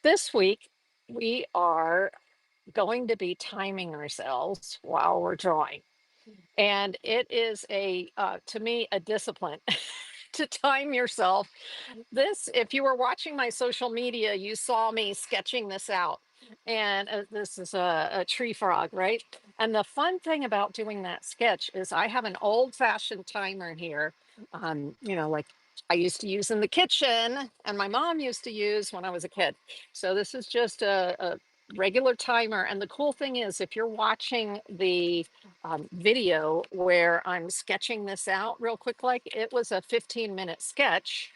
This week, we are going to be timing ourselves while we're drawing. And it is to me, a discipline to time yourself. If you were watching my social media, you saw me sketching this out. And this is a tree frog, right? And the fun thing about doing that sketch is I have an old fashioned timer here, like I used to use in the kitchen and my mom used to use when I was a kid. So this is just a regular timer. And the cool thing is, if you're watching the video where I'm sketching this out real quick, like it was a 15-minute sketch,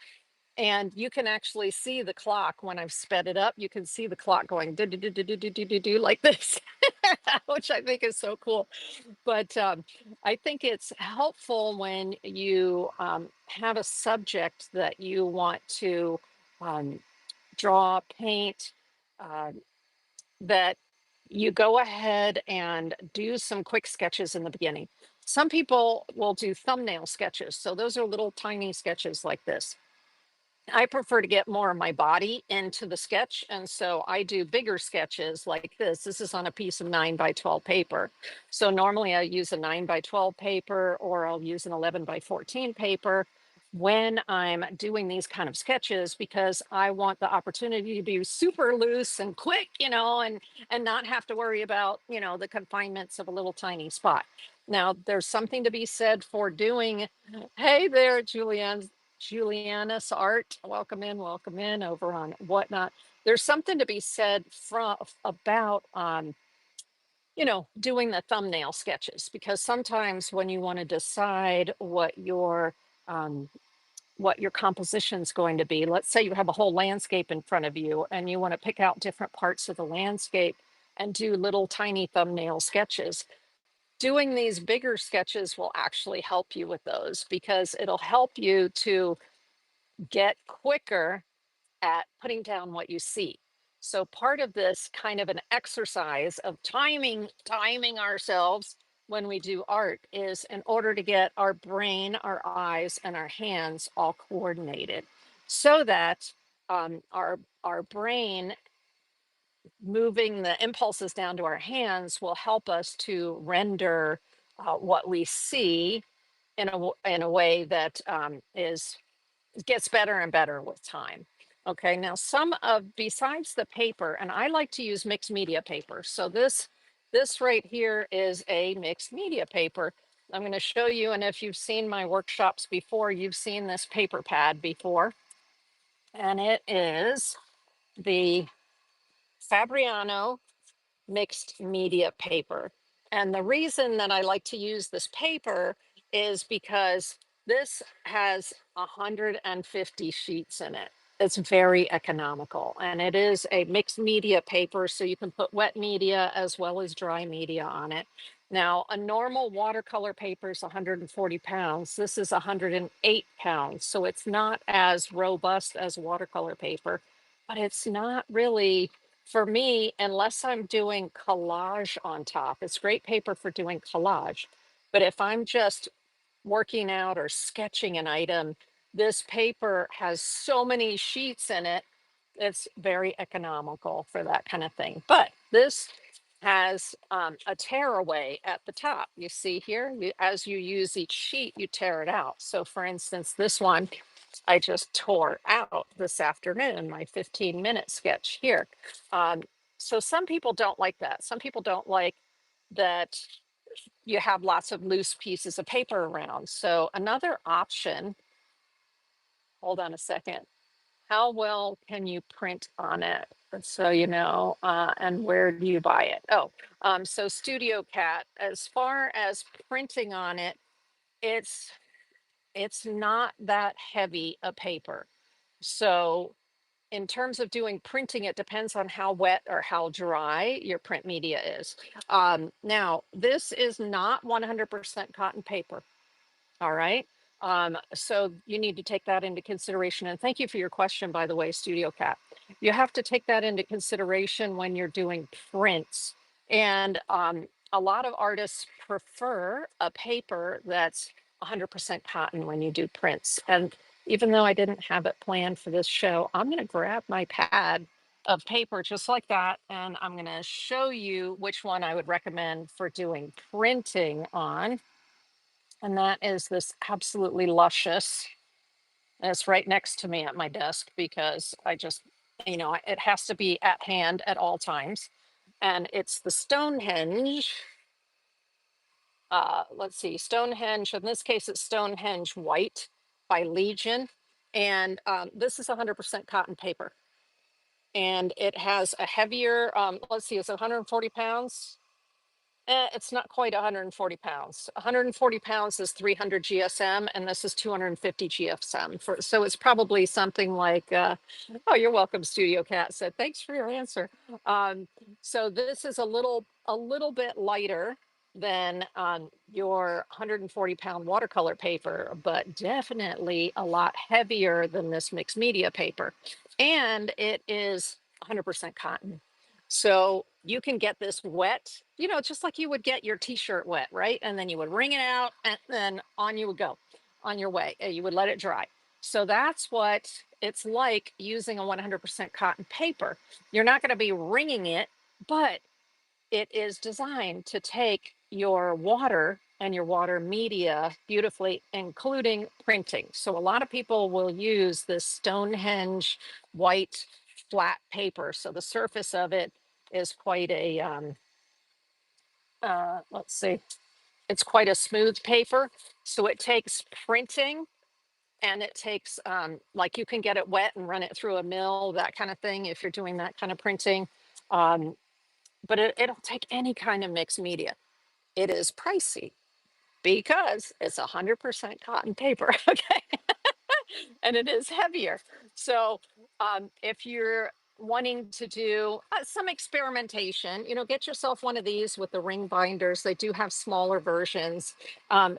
and you can actually see the clock when I've sped it up. You can see the clock going do do do do do do do do do like this, which I think is so cool. But I think it's helpful when you have a subject that you want to um, draw, paint, uh, that you go ahead and do some quick sketches in the beginning. Some people will do thumbnail sketches. So those are little tiny sketches like this. I prefer to get more of my body into the sketch. And so I do bigger sketches like this. This is on a piece of 9 by 12 paper. So normally I use a 9 by 12 paper, or I'll use an 11 by 14 paper when I'm doing these kind of sketches, because I want the opportunity to be super loose and quick, and not have to worry about, the confinements of a little tiny spot. Now, there's something to be said for doing. Hey there, Julianne. Juliana's art. Welcome in over on Whatnot. There's something to be said about doing the thumbnail sketches, because sometimes when you want to decide um, what your composition is going to be, let's say you have a whole landscape in front of you and you want to pick out different parts of the landscape and do little tiny thumbnail sketches. Doing these bigger sketches will actually help you with those, because it'll help you to get quicker at putting down what you see. So part of this kind of an exercise of timing ourselves when we do art is in order to get our brain, our eyes, and our hands all coordinated, so that our brain moving the impulses down to our hands will help us to render what we see in a way that is gets better and better with time. Okay, now besides the paper, and I like to use mixed media paper. So this right here is a mixed media paper. I'm going to show you, and if you've seen my workshops before, you've seen this paper pad before, and it is the Fabriano mixed media paper. And the reason that I like to use this paper is because this has 150 sheets in it. It's very economical, and it is a mixed media paper, so you can put wet media as well as dry media on it. Now, a normal watercolor paper is 140 pounds. This is 108 pounds, so it's not as robust as watercolor paper, but it's not really, for me, unless I'm doing collage on top. It's great paper for doing collage. But if I'm just working out or sketching an item, this paper has so many sheets in it. It's very economical for that kind of thing. But this has a tear away at the top. You see here, as you use each sheet, you tear it out. So for instance, this one, I just tore out this afternoon, my 15-minute sketch here. So some people don't like that. Some people don't like that you have lots of loose pieces of paper around. So another option, hold on a second. How well can you print on it? So, and where do you buy it? So Studio Cat, as far as printing on it, it's it's not that heavy a paper. So in terms of doing printing, it depends on how wet or how dry your print media is. Now, this is not 100% cotton paper. All right. So you need to take that into consideration. And thank you for your question, by the way, Studio Cat. You have to take that into consideration when you're doing prints. And a lot of artists prefer a paper that's 100% cotton when you do prints. And even though I didn't have it planned for this show, I'm going to grab my pad of paper just like that. And I'm going to show you which one I would recommend for doing printing on. And that is this absolutely luscious. And it's right next to me at my desk because I just, it has to be at hand at all times. And it's the Stonehenge. Let's see, Stonehenge. In this case, it's Stonehenge White by Legion. And this is 100% cotton paper. And it has a heavier, let's see, it's 140 pounds. It's not quite 140 pounds. 140 pounds is 300 GSM, and this is 250 GSM. So it's probably something like, oh, you're welcome, Studio Cat said. Thanks for your answer. Um, so this is a little bit lighter than your 140-pound watercolor paper, but definitely a lot heavier than this mixed media paper. And it is 100% cotton. So you can get this wet, just like you would get your t-shirt wet, right? And then you would wring it out and then on you would go on your way. You would let it dry. So that's what it's like using a 100% cotton paper. You're not going to be wringing it, but it is designed to take your water and your water media beautifully, including printing. So a lot of people will use this Stonehenge white flat paper. So the surface of it is quite a, let's see, it's quite a smooth paper. So it takes printing and it takes, like you can get it wet and run it through a mill, that kind of thing, if you're doing that kind of printing. Um, but it'll take any kind of mixed media. It is pricey because it's 100% cotton paper. Okay. And it is heavier. So if you're wanting to do some experimentation, get yourself one of these with the ring binders. They do have smaller versions.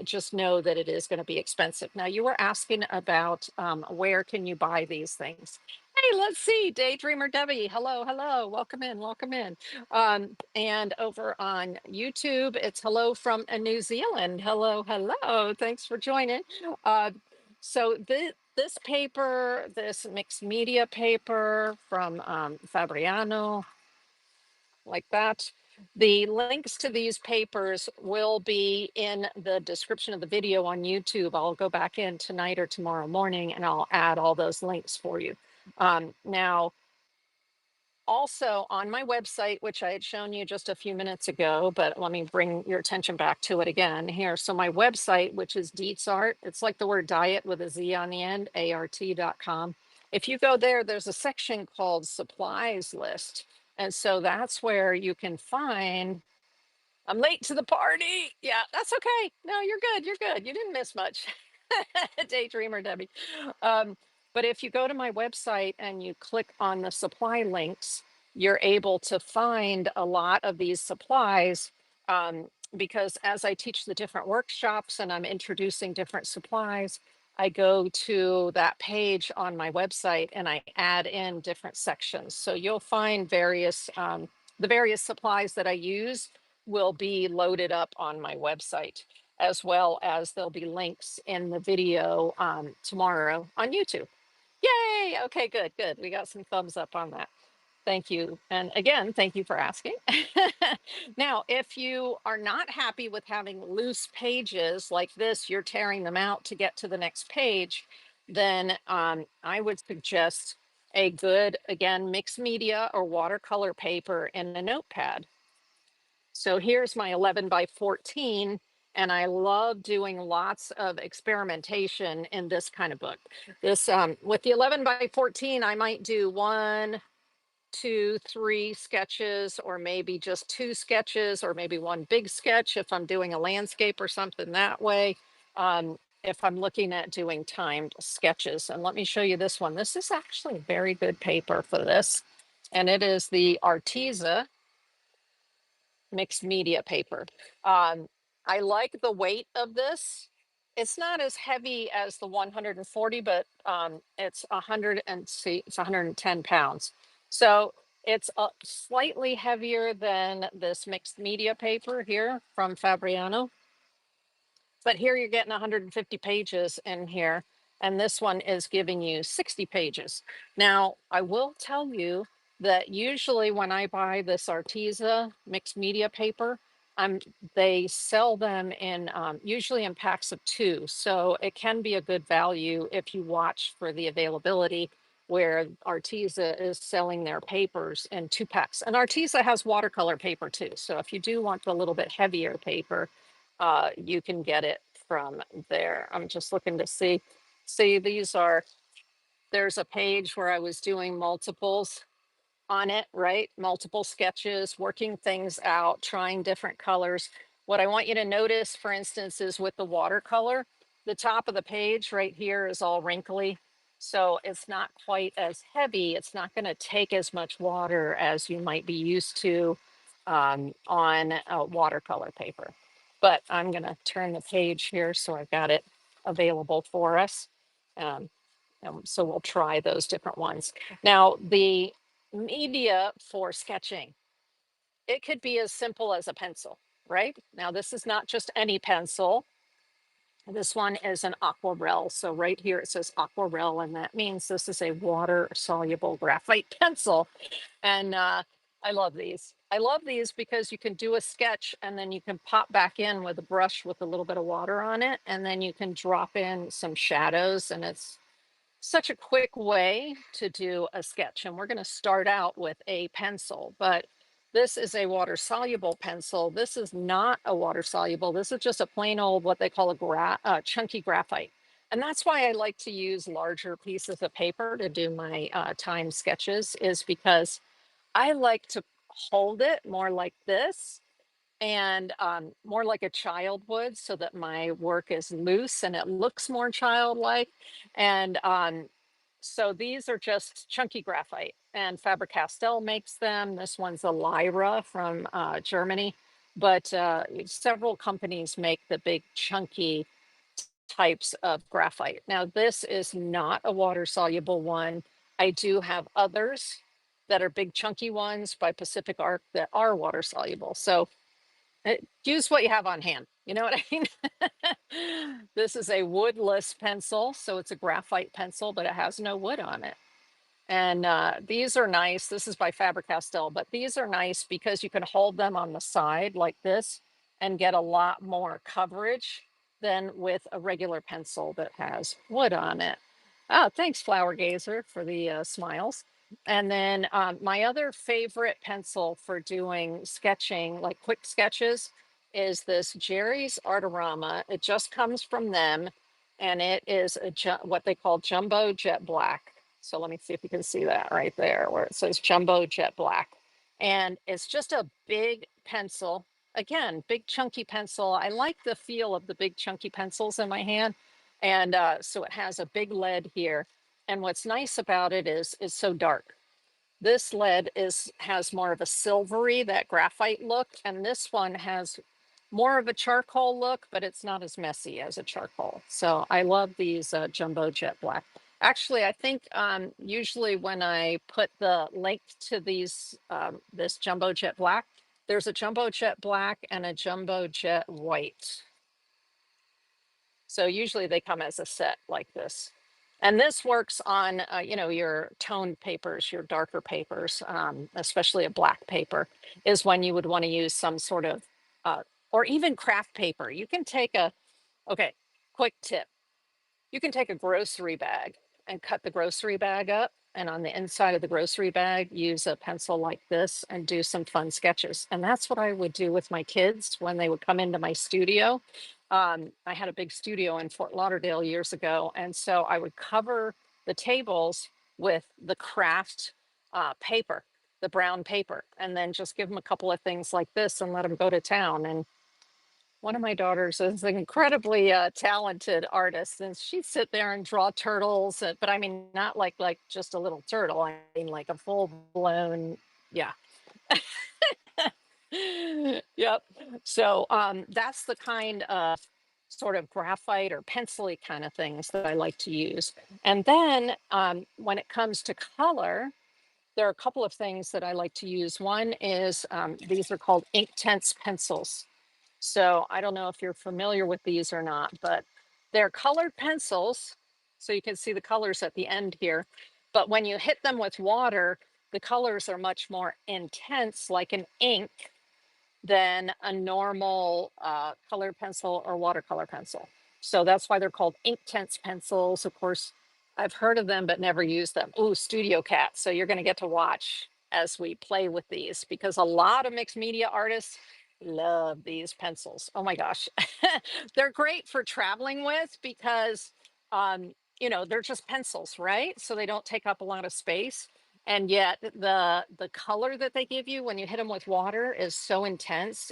Just know that it is going to be expensive. Now, you were asking about where can you buy these things? Hey, let's see, Daydreamer Debbie. Hello, hello. Welcome in, welcome in. And over on YouTube, it's hello from New Zealand. Hello, hello. Thanks for joining. Uh, so this paper, this mixed media paper from Fabriano, like that. The links to these papers will be in the description of the video on YouTube. I'll go back in tonight or tomorrow morning and I'll add all those links for you. Now, also on my website, which I had shown you just a few minutes ago, but let me bring your attention back to it again here. So my website, which is Dietz Art, it's like the word diet with a Z on the end, art.com. If you go there, there's a section called supplies list. And so that's where you can find, I'm late to the party. Yeah, that's okay. No, you're good. You're good. You didn't miss much. Daydreamer Debbie. Um, but if you go to my website and you click on the supply links, you're able to find a lot of these supplies. Because as I teach the different workshops and I'm introducing different supplies, I go to that page on my website and I add in different sections. So you'll find the various supplies that I use will be loaded up on my website, as well as there'll be links in the video tomorrow on YouTube. Yay! Okay, good, good. We got some thumbs up on that. Thank you. And again, thank you for asking. Now, if you are not happy with having loose pages like this, you're tearing them out to get to the next page, then I would suggest a good, again, mixed media or watercolor paper and a notepad. So here's my 11 by 14, and I love doing lots of experimentation in this kind of book. This with the 11 by 14, I might do 1, 2, 3 sketches, or maybe just 2 sketches, or maybe one big sketch if I'm doing a landscape or something that way. If I'm looking at doing timed sketches, and let me show you this one. This is actually a very good paper for this, and it is the Arteza mixed media paper. I like the weight of this. It's not as heavy as the 140, but it's 100 and see, it's 110 pounds. So it's slightly heavier than this mixed media paper here from Fabriano. But here you're getting 150 pages in here. And this one is giving you 60 pages. Now, I will tell you that usually when I buy this Arteza mixed media paper, I'm they sell them in usually in packs of two. So it can be a good value if you watch for the availability where Arteza is selling their papers in two packs. And Arteza has watercolor paper too. So if you do want the little bit heavier paper, you can get it from there. I'm just looking to see. See, these are, there's a page where I was doing multiples on it, right? Multiple sketches, working things out, trying different colors. What I want you to notice, for instance, is with the watercolor, the top of the page right here is all wrinkly. So it's not quite as heavy. It's not going to take as much water as you might be used to on watercolor paper. But I'm going to turn the page here so I've got it available for us. Um, so we'll try those different ones. Now, the media for sketching, it could be as simple as a pencil, right? Now, this is not just any pencil. This one is an aquarelle. So right here it says aquarelle, and that means this is a water soluble graphite pencil. And I love these. I love these because you can do a sketch and then you can pop back in with a brush with a little bit of water on it, and then you can drop in some shadows, and it's such a quick way to do a sketch. And we're going to start out with a pencil, but this is a water soluble pencil. This is not a water soluble. This is just a plain old, what they call a chunky graphite. And that's why I like to use larger pieces of paper to do my time sketches, is because I like to hold it more like this and more like a child would, so that my work is loose and it looks more childlike. And so these are just chunky graphite, and Faber-Castell makes them. This one's a Lyra from Germany, but several companies make the big chunky types of graphite. Now, this is not a water soluble one. I do have others that are big chunky ones by Pacific Arc that are water soluble. So use what you have on hand. You know what I mean? This is a woodless pencil. So it's a graphite pencil, but it has no wood on it. And these are nice. This is by Faber-Castell, but these are nice because you can hold them on the side like this and get a lot more coverage than with a regular pencil that has wood on it. Oh, thanks, Flower Gazer, for the smiles. And then my other favorite pencil for doing sketching, like quick sketches, is this Jerry's Artorama. It just comes from them, and it is what they call jumbo jet black. So let me see if you can see that right there where it says jumbo jet black. And it's just a big pencil. Again, big chunky pencil. I like the feel of the big chunky pencils in my hand. And so it has a big lead here. And what's nice about it is it's so dark. This lead has more of a silvery, that graphite look, and this one has more of a charcoal look, but it's not as messy as a charcoal. So I love these jumbo jet black. Actually, I think usually when I put the link to these this jumbo jet black, there's a jumbo jet black and a jumbo jet white. So usually they come as a set like this. And this works on, your toned papers, your darker papers, especially a black paper, is when you would want to use some sort of, or even craft paper. You can take okay, quick tip. You can take a grocery bag and cut the grocery bag up. And on the inside of the grocery bag, use a pencil like this and do some fun sketches. And that's what I would do with my kids when they would come into my studio. I had a big studio in Fort Lauderdale years ago. And so I would cover the tables with the craft paper, the brown paper, and then just give them a couple of things like this and let them go to town. And one of my daughters is an incredibly talented artist, and she'd sit there and draw turtles, but I mean, not like just a little turtle. I mean, like a full blown, yeah. Yep. So that's the kind of sort of graphite or pencily kind of things that I like to use. And then when it comes to color, there are a couple of things that I like to use. One is these are called Inktense pencils. So I don't know if you're familiar with these or not, but they're colored pencils. So you can see the colors at the end here. But when you hit them with water, the colors are much more intense, like an ink, than a normal colored pencil or watercolor pencil. So that's why they're called Inktense pencils. Of course, I've heard of them but never used them. Ooh, Studio Cat. So you're going to get to watch as we play with these, because a lot of mixed media artists love these pencils. Oh my gosh. They're great for traveling with because, they're just pencils, right? So they don't take up a lot of space, and yet the color that they give you when you hit them with water is so intense.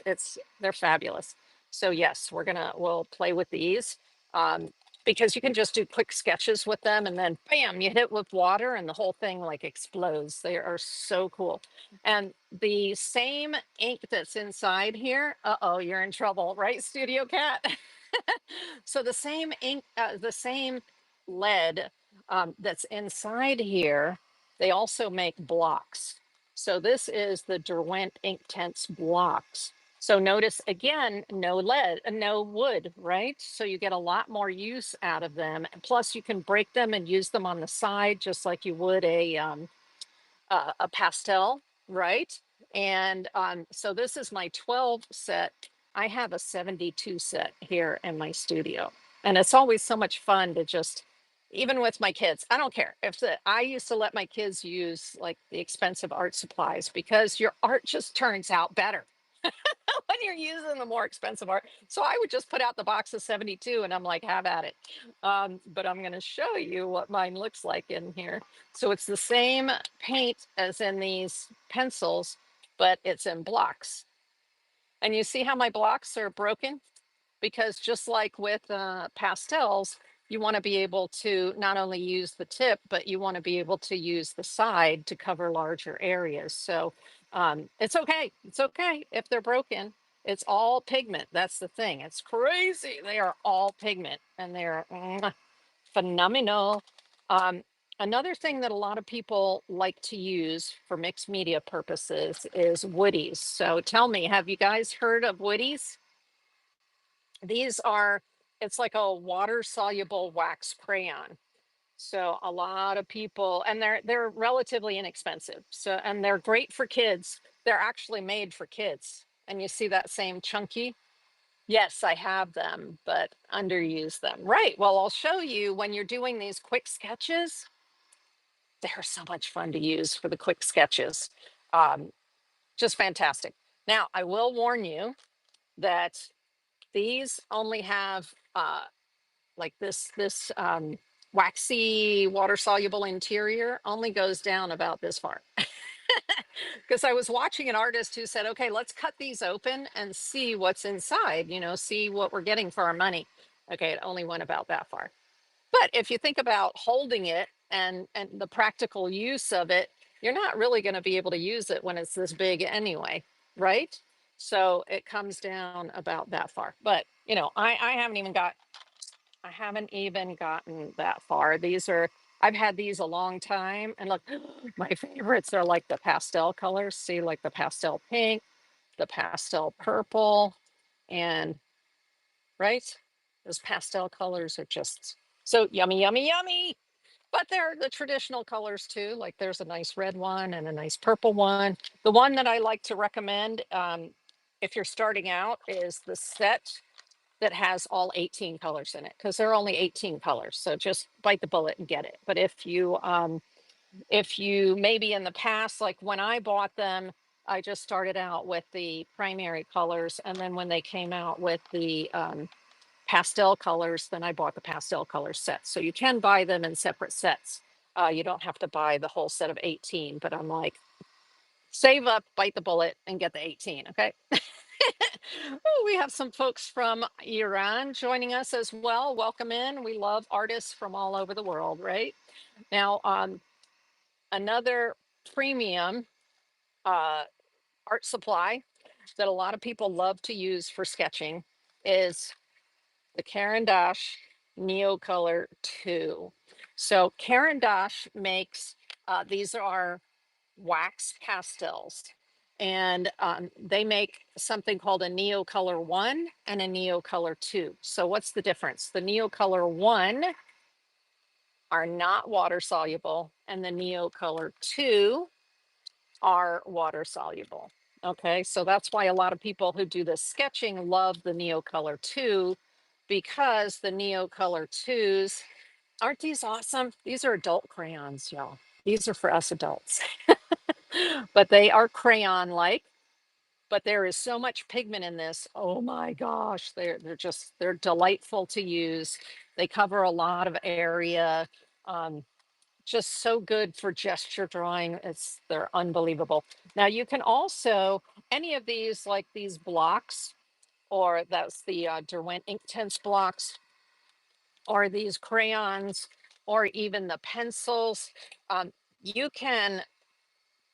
They're fabulous. So yes, we'll play with these, um, because you can just do quick sketches with them, and then bam, you hit with water and the whole thing like explodes. They are so cool. And the same ink that's inside here, uh-oh, you're in trouble, right, Studio Cat? So the same ink, the same lead, that's inside here, they also make blocks. So this is the Derwent Inktense blocks. So notice again, no lead, no wood, right? So you get a lot more use out of them. Plus you can break them and use them on the side, just like you would a pastel, right? And so this is my 12 set. I have a 72 set here in my studio. And it's always so much fun to just, even with my kids, I don't care. I used to let my kids use like the expensive art supplies because your art just turns out better when you're using the more expensive art. So I would just put out the box of 72 and I'm like, have at it. But I'm going to show you what mine looks like in here. So it's the same paint as in these pencils, but it's in blocks. And you see how my blocks are broken? Because just like with pastels, you want to be able to not only use the tip, but you want to be able to use the side to cover larger areas. So it's okay. It's okay if they're broken. It's all pigment. That's the thing. It's crazy. They are all pigment and they're phenomenal. Um, Another thing that a lot of people like to use for mixed media purposes is woodies. So tell me, have you guys heard of woodies? These are, it's like a water soluble wax crayon. So a lot of people, and they're relatively inexpensive. So, and they're great for kids. They're actually made for kids. And you see that same chunky? Yes, I have them, but underuse them. Right. Well, I'll show you when you're doing these quick sketches. They're so much fun to use for the quick sketches. Um, just fantastic. Now, I will warn you that these only have like this waxy water soluble interior only goes down about this far. Because I was watching an artist who said, okay, let's cut these open and see what's inside, see what we're getting for our money. Okay, it only went about that far. But if you think about holding it and the practical use of it, you're not really going to be able to use it when it's this big anyway, right? So it comes down about that far. But I haven't even gotten that far. I've had these a long time. And look, my favorites are like the pastel colors. See, like the pastel pink, the pastel purple, and right? Those pastel colors are just so yummy, yummy, yummy. But they're the traditional colors too. Like there's a nice red one and a nice purple one. The one that I like to recommend, if you're starting out, is the set that has all 18 colors in it, because there are only 18 colors. So just bite the bullet and get it. But if you maybe in the past, like when I bought them, I just started out with the primary colors, and then when they came out with the pastel colors, then I bought the pastel color set. So you can buy them in separate sets. You don't have to buy the whole set of 18, but I'm like, save up, bite the bullet, and get the 18. Okay. Oh, we have some folks from Iran joining us as well. Welcome in. We love artists from all over the world, right? Now, another premium uh, art supply that a lot of people love to use for sketching is the Caran d'Ache Neocolor 2. So Caran d'Ache makes, these are wax pastels. And they make something called a Neocolor 1 and a Neocolor 2. So what's the difference? The Neocolor 1 are not water soluble, and the Neocolor 2 are water soluble. Okay, so that's why a lot of people who do this sketching love the Neocolor 2, because the Neocolor 2s, aren't these awesome? These are adult crayons, y'all. These are for us adults, but they are crayon like. But there is so much pigment in this. Oh my gosh, they're delightful to use. They cover a lot of area. Um, just so good for gesture drawing. They're unbelievable. Now you can also, any of these, like these blocks, or that's the Derwent Inktense blocks, or these crayons, or even the pencils. You can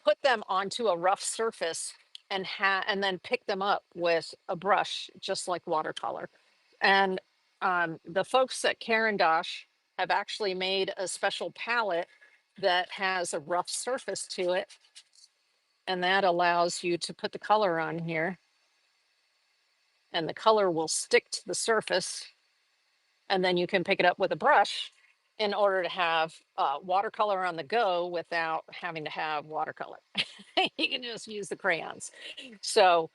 put them onto a rough surface and then pick them up with a brush, just like watercolor. And the folks at Caran d'Ache have actually made a special palette that has a rough surface to it, and that allows you to put the color on here, and the color will stick to the surface, and then you can pick it up with a brush in order to have watercolor on the go without having to have watercolor. You can just use the crayons. So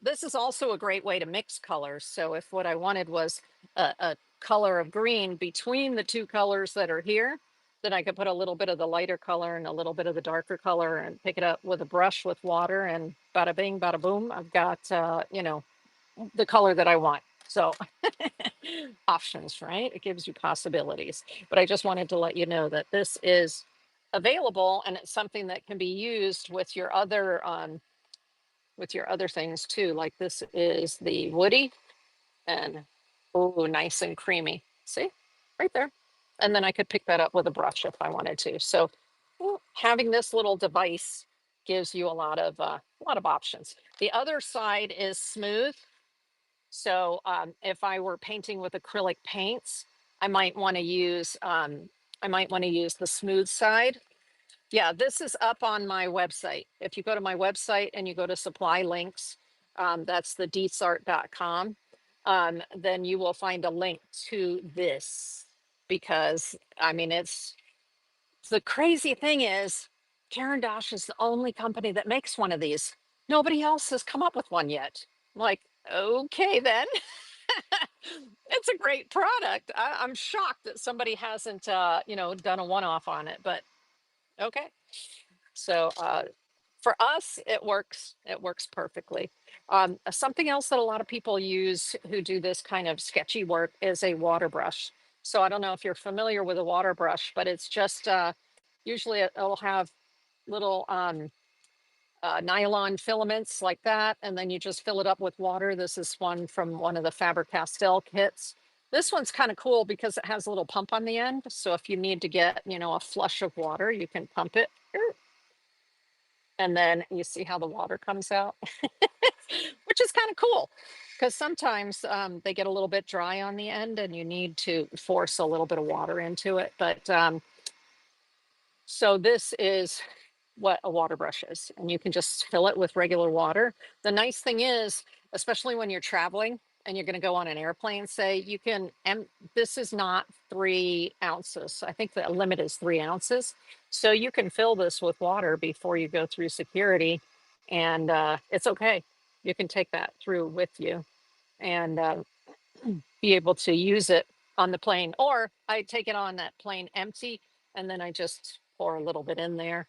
this is also a great way to mix colors. So if what I wanted was a color of green between the two colors that are here, then I could put a little bit of the lighter color and a little bit of the darker color and pick it up with a brush with water, and bada bing, bada boom, I've got, the color that I want. So options, right? It gives you possibilities. But I just wanted to let you know that this is available, and it's something that can be used with your other things too. Like this is the woody, and oh, nice and creamy. See, right there. And then I could pick that up with a brush if I wanted to. So having this little device gives you a lot of options. The other side is smooth. So if I were painting with acrylic paints, I might want to use the smooth side. Yeah, this is up on my website. If you go to my website and you go to supply links, that's the deetsart.com, then you will find a link to this, because I mean, the crazy thing is, Caran d'Ache is the only company that makes one of these. Nobody else has come up with one yet. I'm like, okay, then. It's a great product. I'm shocked that somebody hasn't, done a one-off on it, but okay. So for us, it works. It works perfectly. Something else that a lot of people use who do this kind of sketchy work is a water brush. So I don't know if you're familiar with a water brush, but it's just usually it'll have little nylon filaments like that, and then you just fill it up with water. This is one from one of the Faber-Castell kits. This one's kind of cool because it has a little pump on the end. So if you need to get, a flush of water, you can pump it, and then you see how the water comes out, which is kind of cool, because sometimes they get a little bit dry on the end and you need to force a little bit of water into it. But so this is what a water brush is, and you can just fill it with regular water. The nice thing is, especially when you're traveling and you're going to go on an airplane, say, you can, and this is not 3 ounces. I think the limit is 3 ounces. So you can fill this with water before you go through security, and it's okay. You can take that through with you, and be able to use it on the plane. Or I take it on that plane empty, and then I just pour a little bit in there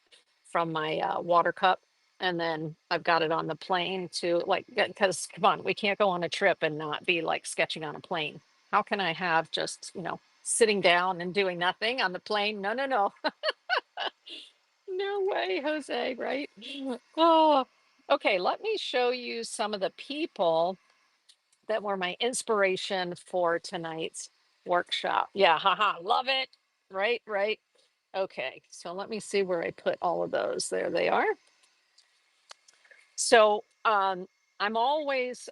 from my water cup. And then I've got it on the plane to, like, because come on, we can't go on a trip and not be like sketching on a plane. How can I have just, sitting down and doing nothing on the plane? No, no, no. No way, Jose, right? Oh, okay. Let me show you some of the people that were my inspiration for tonight's workshop. Yeah, haha, love it. Right, right. Okay, so let me see where I put all of those. There they are. So I'm always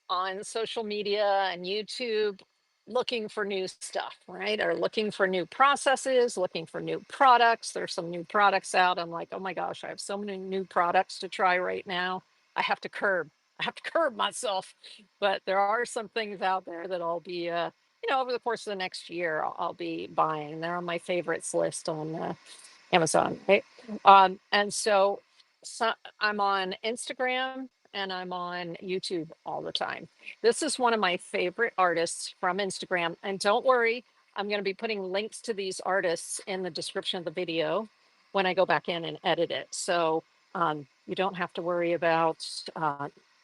on social media and YouTube looking for new stuff, right? Or looking for new processes, looking for new products. There's some new products out. I'm like, oh my gosh, I have so many new products to try right now. I have to curb. I have to curb myself. But there are some things out there that I'll be, over the course of the next year, I'll be buying. They're on my favorites list on Amazon, right? And so so I'm on Instagram and I'm on YouTube all the time. This is one of my favorite artists from Instagram. And don't worry, I'm going to be putting links to these artists in the description of the video when I go back in and edit it. So you don't have to worry about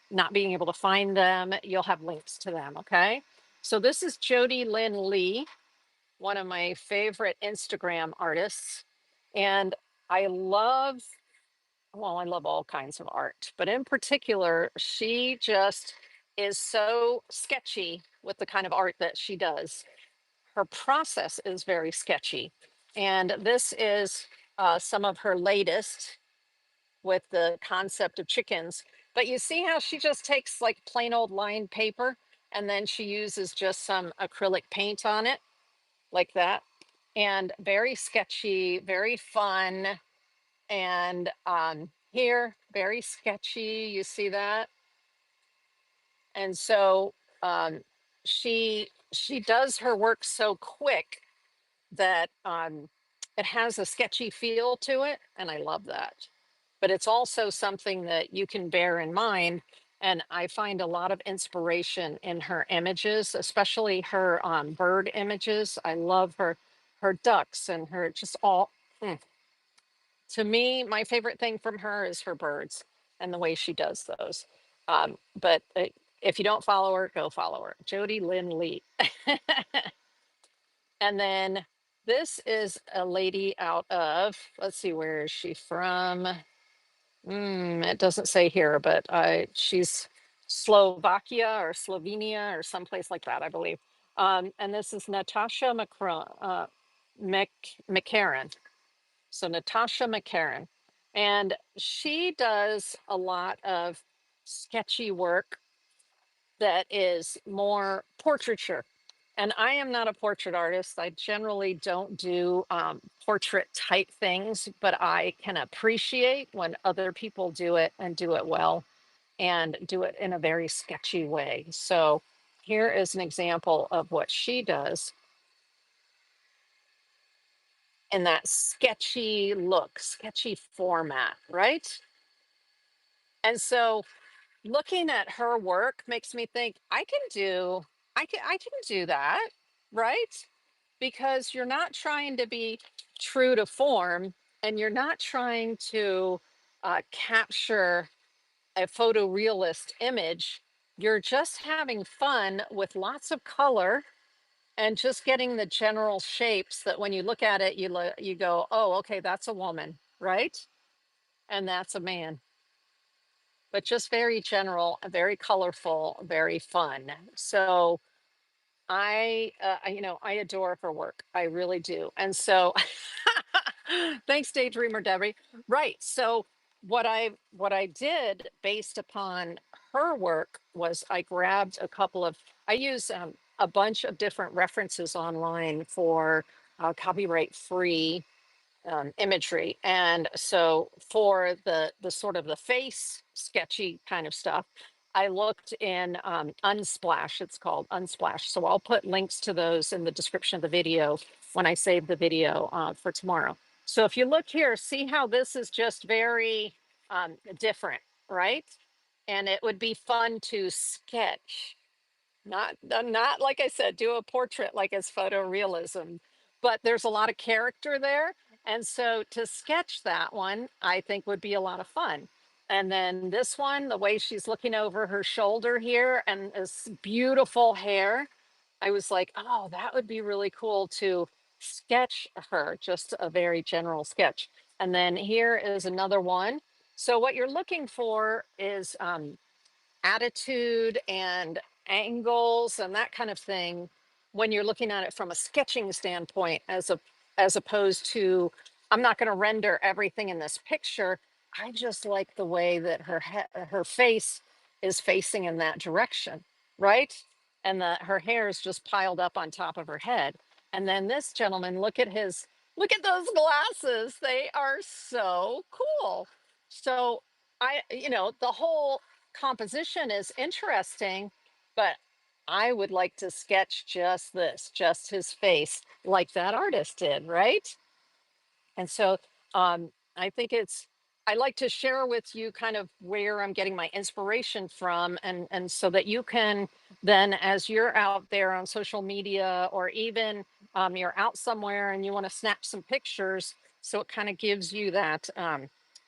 not being able to find them. You'll have links to them. Okay. So this is Jody Lynn Lee, one of my favorite Instagram artists. And I love, well, I love all kinds of art, but in particular, she just is so sketchy with the kind of art that she does. Her process is very sketchy. And this is some of her latest with the concept of chickens. But you see how she just takes like plain old lined paper and then she uses just some acrylic paint on it like that. And very sketchy, very fun. And here, very sketchy. You see that? And so um, she does her work so quick that it has a sketchy feel to it, and I love that. But it's also something that you can bear in mind. And I find a lot of inspiration in her images, especially her bird images. I love her ducks and her just all. mm, to me, my favorite thing from her is her birds and the way she does those. But if you don't follow her, go follow her. Jody Lynn Lee. And then this is a lady out of, let's see, where is she from? It doesn't say here, but she's Slovakia or Slovenia or someplace like that, I believe. And this is Natasha McCarran. So Natasha McCarran. And she does a lot of sketchy work that is more portraiture. And I am not a portrait artist. I generally don't do portrait type things, but I can appreciate when other people do it and do it well and do it in a very sketchy way. So here is an example of what she does in that sketchy look, sketchy format, right? And so looking at her work makes me think I can do that, right? Because you're not trying to be true to form and you're not trying to capture a photorealist image. You're just having fun with lots of color and just getting the general shapes that when you look at it, you go, oh, okay, that's a woman, right? And that's a man, but just very general, very colorful, very fun. So I adore her work. I really do. And so thanks, Daydreamer Debbie. Right. So what I did based upon her work was I grabbed I use a bunch of different references online for copyright free imagery. And so for the sort of the face sketchy kind of stuff, I looked in Unsplash. It's called Unsplash. So I'll put links to those in the description of the video when I save the video for tomorrow. So if you look here, see how this is just very different, right? And it would be fun to sketch, not like I said, do a portrait like it's photorealism, but there's a lot of character there. And so to sketch that one, I think would be a lot of fun. And then this one, the way she's looking over her shoulder here and this beautiful hair, I was like, oh, that would be really cool to sketch her, just a very general sketch. And then here is another one. So what you're looking for is attitude and angles and that kind of thing when you're looking at it from a sketching standpoint as opposed to I'm not going to render everything in this picture. I just like the way that her face is facing in that direction, right? And her hair is just piled up on top of her head. And then this gentleman, look at those glasses. They are so cool. So the whole composition is interesting, but I would like to sketch just this, just his face, like that artist did, right? And so I think I like to share with you kind of where I'm getting my inspiration from, and so that you can then, as you're out there on social media, or even you're out somewhere and you want to snap some pictures, so it kind of gives you that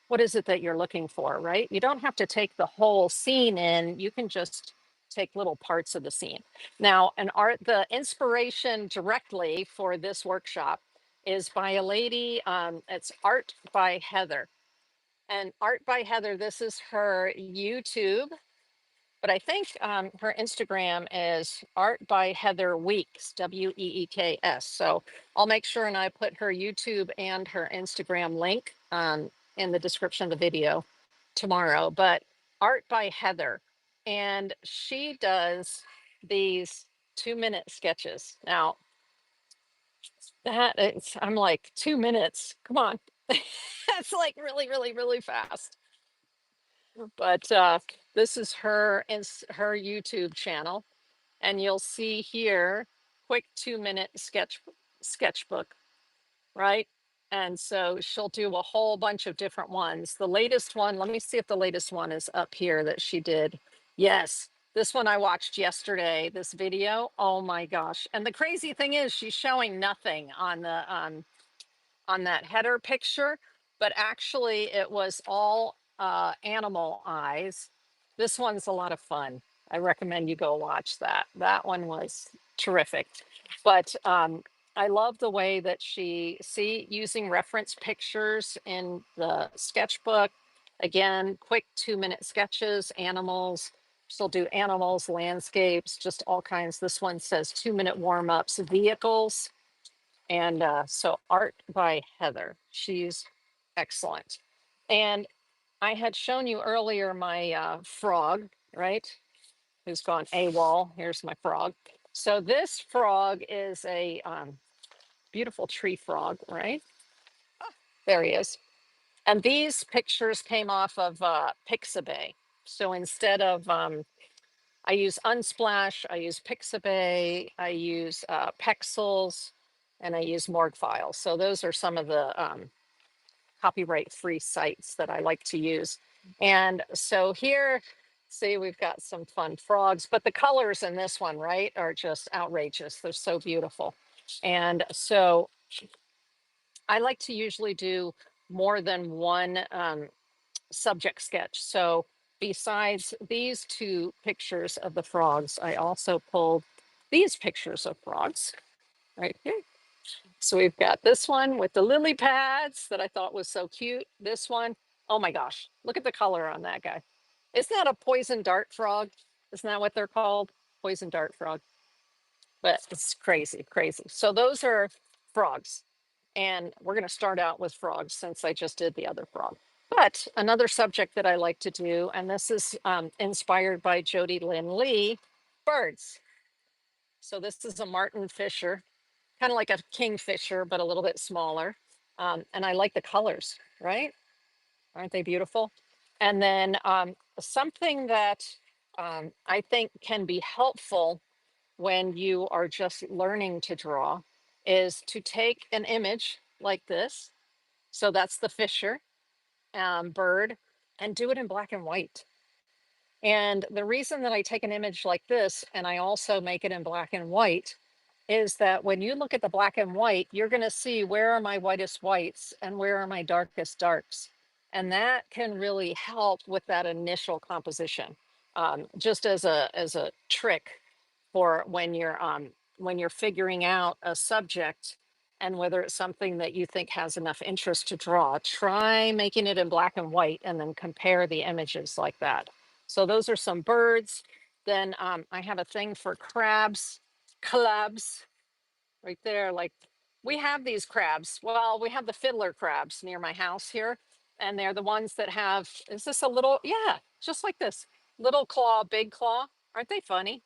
what is it that you're looking for, right? You don't have to take the whole scene in, you can just take little parts of the scene. Now, the inspiration directly for this workshop is by a lady. It's Art by Heather. And Art by Heather, this is her YouTube, but I think her Instagram is Art by Heather Weeks, Weeks. So I'll make sure and I put her YouTube and her Instagram link in the description of the video tomorrow. But Art by Heather, and she does these 2-minute sketches. Now, I'm like, 2 minutes, come on. That's like really, really, really fast. But this is her YouTube channel, and you'll see here quick 2-minute sketchbook, right? And so she'll do a whole bunch of different ones. The latest one, let me see if the latest one is up here that she did. Yes, this one I watched yesterday, this video. Oh my gosh. And the crazy thing is she's showing nothing on that header picture, but actually it was all animal eyes. This one's a lot of fun. I recommend you go watch that. That one was terrific. But I love the way that using reference pictures in the sketchbook. Again, quick 2-minute sketches, animals. She'll do animals, landscapes, just all kinds. This one says 2-minute warm-ups, vehicles. And so Art by Heather, she's excellent. And I had shown you earlier my frog, right? Who's gone AWOL. Here's my frog. So this frog is a beautiful tree frog, right? There he is. And these pictures came off of Pixabay. So instead of, I use Unsplash, I use Pixabay, I use Pexels, and I use Morgue Files. So those are some of the copyright free sites that I like to use. And so here, see, we've got some fun frogs, but the colors in this one, right, are just outrageous. They're so beautiful. And so I like to usually do more than one subject sketch. So besides these two pictures of the frogs, I also pulled these pictures of frogs right here. So we've got this one with the lily pads that I thought was so cute. This one, oh my gosh, look at the color on that guy. Isn't that a poison dart frog? Isn't that what they're called? Poison dart frog. But it's crazy, crazy. So those are frogs. And we're going to start out with frogs since I just did the other frog. But another subject that I like to do, and this is inspired by Jody Lynn Lee, birds. So this is a Martin Fisher, kind of like a kingfisher, but a little bit smaller. And I like the colors, right? Aren't they beautiful? And then something that I think can be helpful when you are just learning to draw is to take an image like this. So that's the Fisher bird, and do it in black and white. And the reason that I take an image like this and I also make it in black and white is that when you look at the black and white, you're going to see where are my whitest whites and where are my darkest darks. And that can really help with that initial composition, just as a trick for when you're figuring out a subject and whether it's something that you think has enough interest to draw. Try making it in black and white and then compare the images like that. So those are some birds. Then I have a thing for crabs, clubs right there. Like we have these crabs. Well, we have the fiddler crabs near my house here. And they're the ones that have, is this a little, yeah, just like this little claw, big claw. Aren't they funny?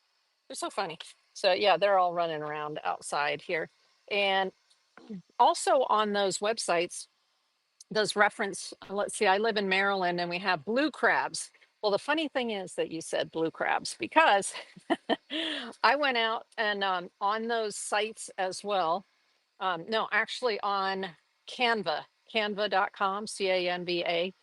They're so funny. So yeah, they're all running around outside here. And also on those websites, those reference, let's see, I live in Maryland and we have blue crabs. Well, the funny thing is that you said blue crabs because I went out and on those sites as well. No, actually on Canva, canva.com, Canva.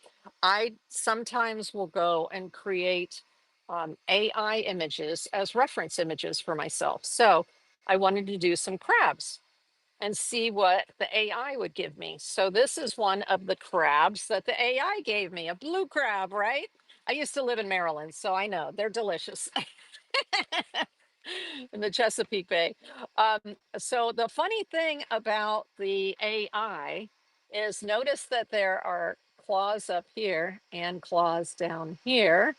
I sometimes will go and create AI images as reference images for myself. So I wanted to do some crabs and see what the AI would give me. So this is one of the crabs that the AI gave me, a blue crab, right? I used to live in Maryland, so I know they're delicious in the Chesapeake Bay. So the funny thing about the AI is notice that there are claws up here and claws down here.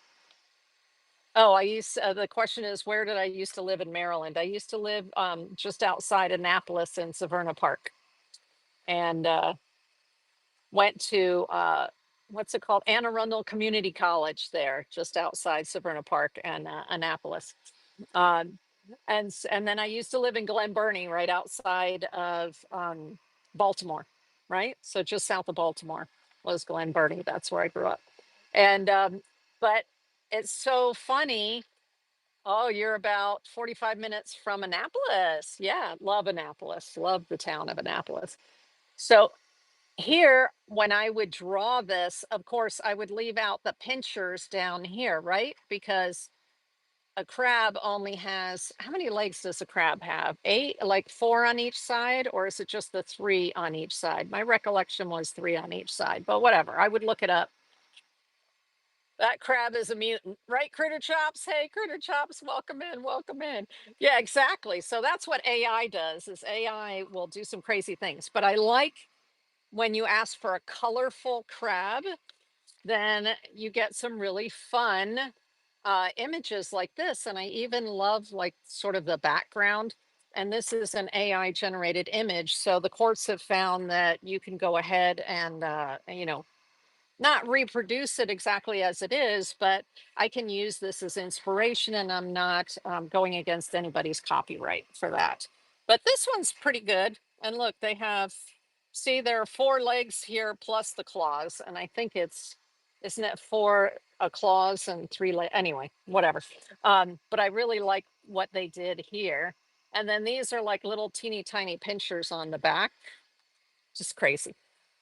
Oh, the question is, where did I used to live in Maryland? I used to live just outside Annapolis in Severna Park, and went to what's it called? Anne Arundel Community College there, just outside Severna Park and Annapolis. Um, and then I used to live in Glen Burnie, right outside of Baltimore, right? So just south of Baltimore was Glen Burnie. That's where I grew up. And but it's so funny. Oh, you're about 45 minutes from Annapolis. Yeah, love Annapolis. Love the town of Annapolis. So here, when I would draw this, of course, I would leave out the pinchers down here, right? Because a crab only has, how many legs does a crab have? Eight, like four on each side, or is it just the three on each side? My recollection was three on each side, but whatever. I would look it up. That crab is a mutant, right? Critter Chops. Hey, Critter Chops, welcome in, welcome in. Yeah, exactly. So that's what AI does, is AI will do some crazy things. But I like when you ask for a colorful crab, then you get some really fun images like this. And I even love like sort of the background. And this is an AI generated image. So the courts have found that you can go ahead and, not reproduce it exactly as it is, but I can use this as inspiration and I'm not going against anybody's copyright for that. But this one's pretty good. And look, they have, see, there are four legs here plus the claws. And I think it's, isn't it four claws and three legs? Anyway, whatever. But I really like what they did here. And then these are like little teeny tiny pinchers on the back. Just crazy.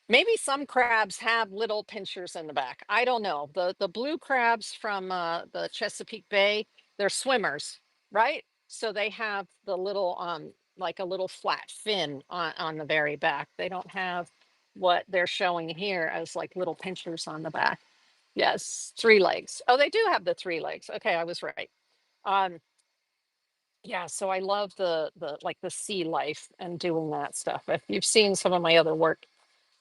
Maybe some crabs have little pinchers in the back. I don't know. The blue crabs from the Chesapeake Bay, they're swimmers, right? So they have the little like a little flat fin on the very back. They don't have what they're showing here as like little pinchers on the back. Yes, three legs. Oh, they do have the three legs. Okay, I was right. Um, yeah, so I love the like the sea life and doing that stuff. If you've seen some of my other work,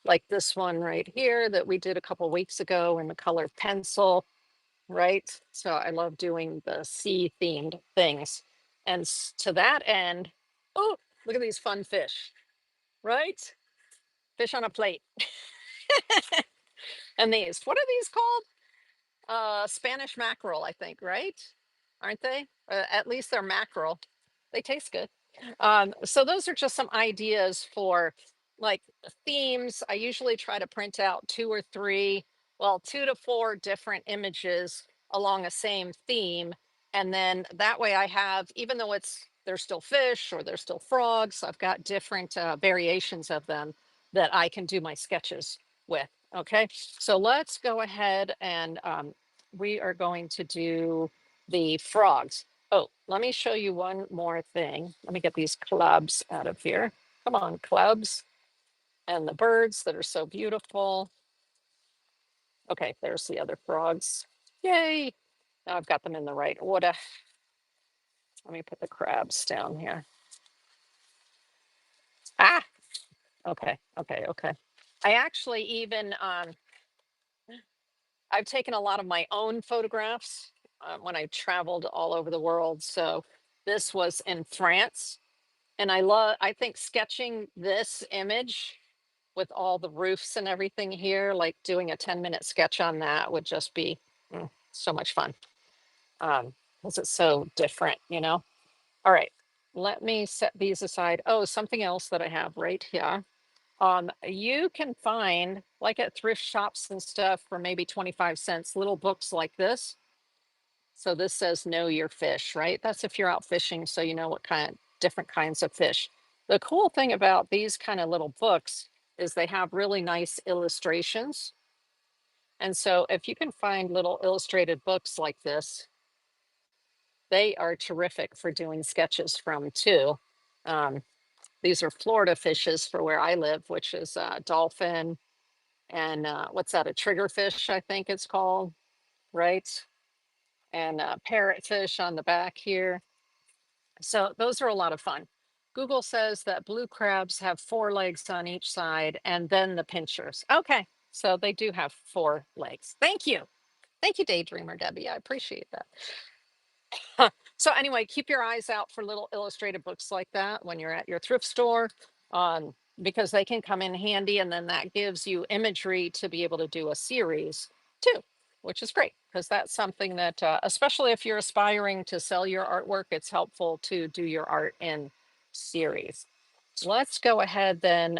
like this one right here that we did a couple weeks ago in the color pencil, right? So I love doing the sea themed things. And to that end, oh, look at these fun fish, right? Fish on a plate. And these, what are these called? Spanish mackerel, I think, right? Aren't they? At least they're mackerel. They taste good. So those are just some ideas for like themes. I usually try to print out two or three, well, two to four different images along a same theme. And then that way I have, even though they're still fish or they're still frogs, I've got different variations of them that I can do my sketches with. Okay, so let's go ahead and we are going to do the frogs. Oh, let me show you one more thing. Let me get these clubs out of here. Come on, clubs. And the birds that are so beautiful. Okay, there's the other frogs. Yay. Now I've got them in the right order. Let me put the crabs down here. Ah, okay, okay, okay. I actually even, I've taken a lot of my own photographs when I traveled all over the world. So this was in France. And I think sketching this image with all the roofs and everything here, like doing a 10-minute sketch on that would just be so much fun. Because it's so different, you know? All right, let me set these aside. Oh, something else that I have right here. You can find, like at thrift shops and stuff, for maybe 25 cents, little books like this. So this says know your fish, right? That's if you're out fishing, so you know what different kinds of fish. The cool thing about these kind of little books is they have really nice illustrations. And so if you can find little illustrated books like this, they are terrific for doing sketches from too. Um, these are Florida fishes for where I live, which is dolphin and what's that, a triggerfish, I think it's called, right? And parrotfish on the back here. So those are a lot of fun. Google says that blue crabs have 4 legs on each side and then the pinchers. Okay, so they do have 4 legs. Thank you. Thank you, Daydreamer Debbie. I appreciate that. So anyway, keep your eyes out for little illustrated books like that when you're at your thrift store, um, because they can come in handy, and then that gives you imagery to be able to do a series too, which is great because that's something that, especially if you're aspiring to sell your artwork, it's helpful to do your art in series. Let's go ahead then.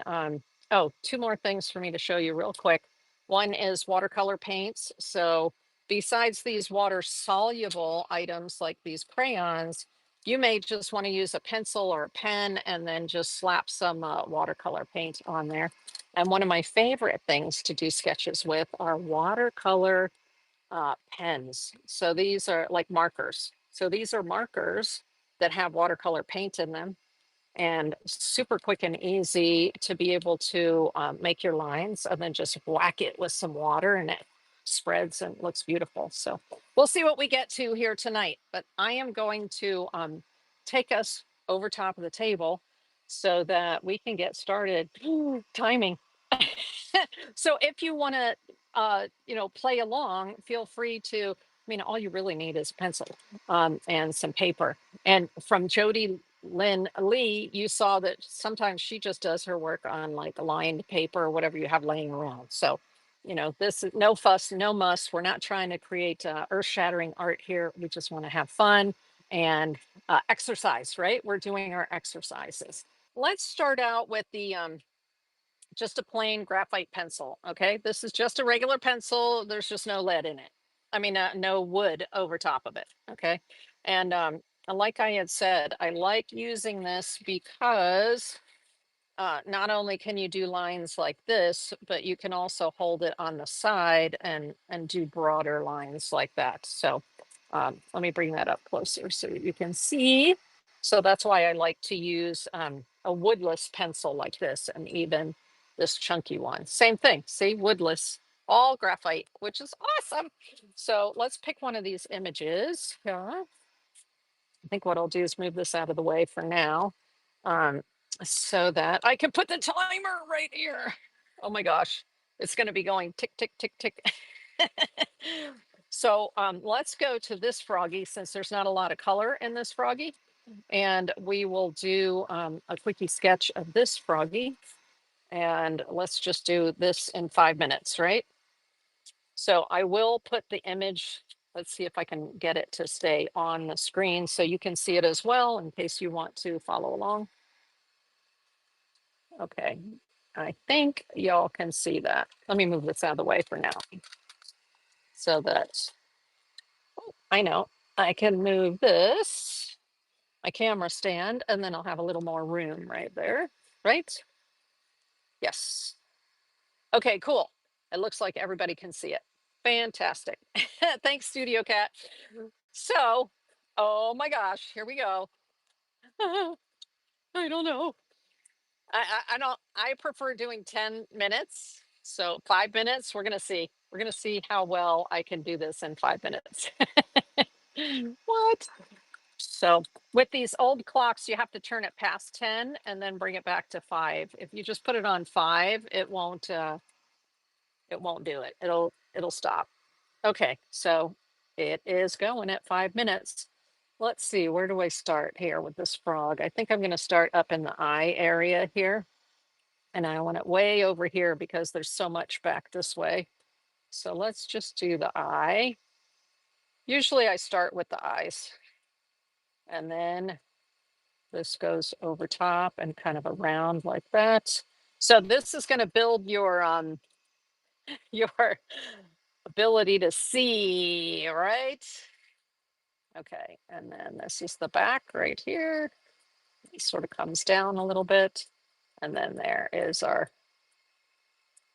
Oh, 2 more things for me to show you real quick. One is watercolor paints. So besides these water soluble items like these crayons, you may just want to use a pencil or a pen and then just slap some watercolor paint on there. And one of my favorite things to do sketches with are watercolor pens. So these are like markers. So these are markers that have watercolor paint in them and super quick and easy to be able to make your lines and then just whack it with some water and it spreads and looks beautiful. So we'll see what we get to here tonight, but I am going to take us over top of the table so that we can get started. Timing. So if you want to play along, feel free to. I mean, all you really need is a pencil and some paper. And from Jody Lynn Lee, you saw that sometimes she just does her work on like lined paper or whatever you have laying around. So, this is no fuss, no muss. We're not trying to create earth shattering art here. We just want to have fun and exercise, right? We're doing our exercises. Let's start out with the just a plain graphite pencil. Okay. This is just a regular pencil. There's just no lead in it. I mean, no wood over top of it. Okay. And like I had said, I like using this because not only can you do lines like this, but you can also hold it on the side and do broader lines like that. So let me bring that up closer so you can see. So that's why I like to use a woodless pencil like this, and even this chunky one. Same thing, see, woodless, all graphite, which is awesome. So let's pick one of these images. Yeah. I think what I'll do is move this out of the way for now, um, so that I can put the timer right here. Oh my gosh, it's going to be going tick, tick, tick, tick. So let's go to this froggy since there's not a lot of color in this froggy. And we will do a quickie sketch of this froggy. And let's just do this in 5 minutes, right? So I will put the image, let's see if I can get it to stay on the screen so you can see it as well in case you want to follow along. Okay, I think y'all can see that. Let me move this out of the way for now so that, I know, I can move this, my camera stand, and then I'll have a little more room right there, right? Yes. Okay, cool. It looks like everybody can see it. Fantastic. Thanks, Studio Cat. So, oh my gosh, here we go. I don't know. I don't. I prefer doing 10 minutes. So 5 minutes. We're gonna see. We're gonna see how well I can do this in 5 minutes. What? So with these old clocks, you have to turn it past 10 and then bring it back to 5. If you just put it on 5, it won't. It won't do it. It'll stop. Okay, so it is going at 5 minutes. Let's see, where do I start here with this frog? I think I'm going to start up in the eye area here. And I want it way over here because there's so much back this way. So let's just do the eye. Usually I start with the eyes. And then this goes over top and kind of around like that. So this is going to build your your ability to see, right? Okay, and then this is the back right here. It sort of comes down a little bit. And then there is our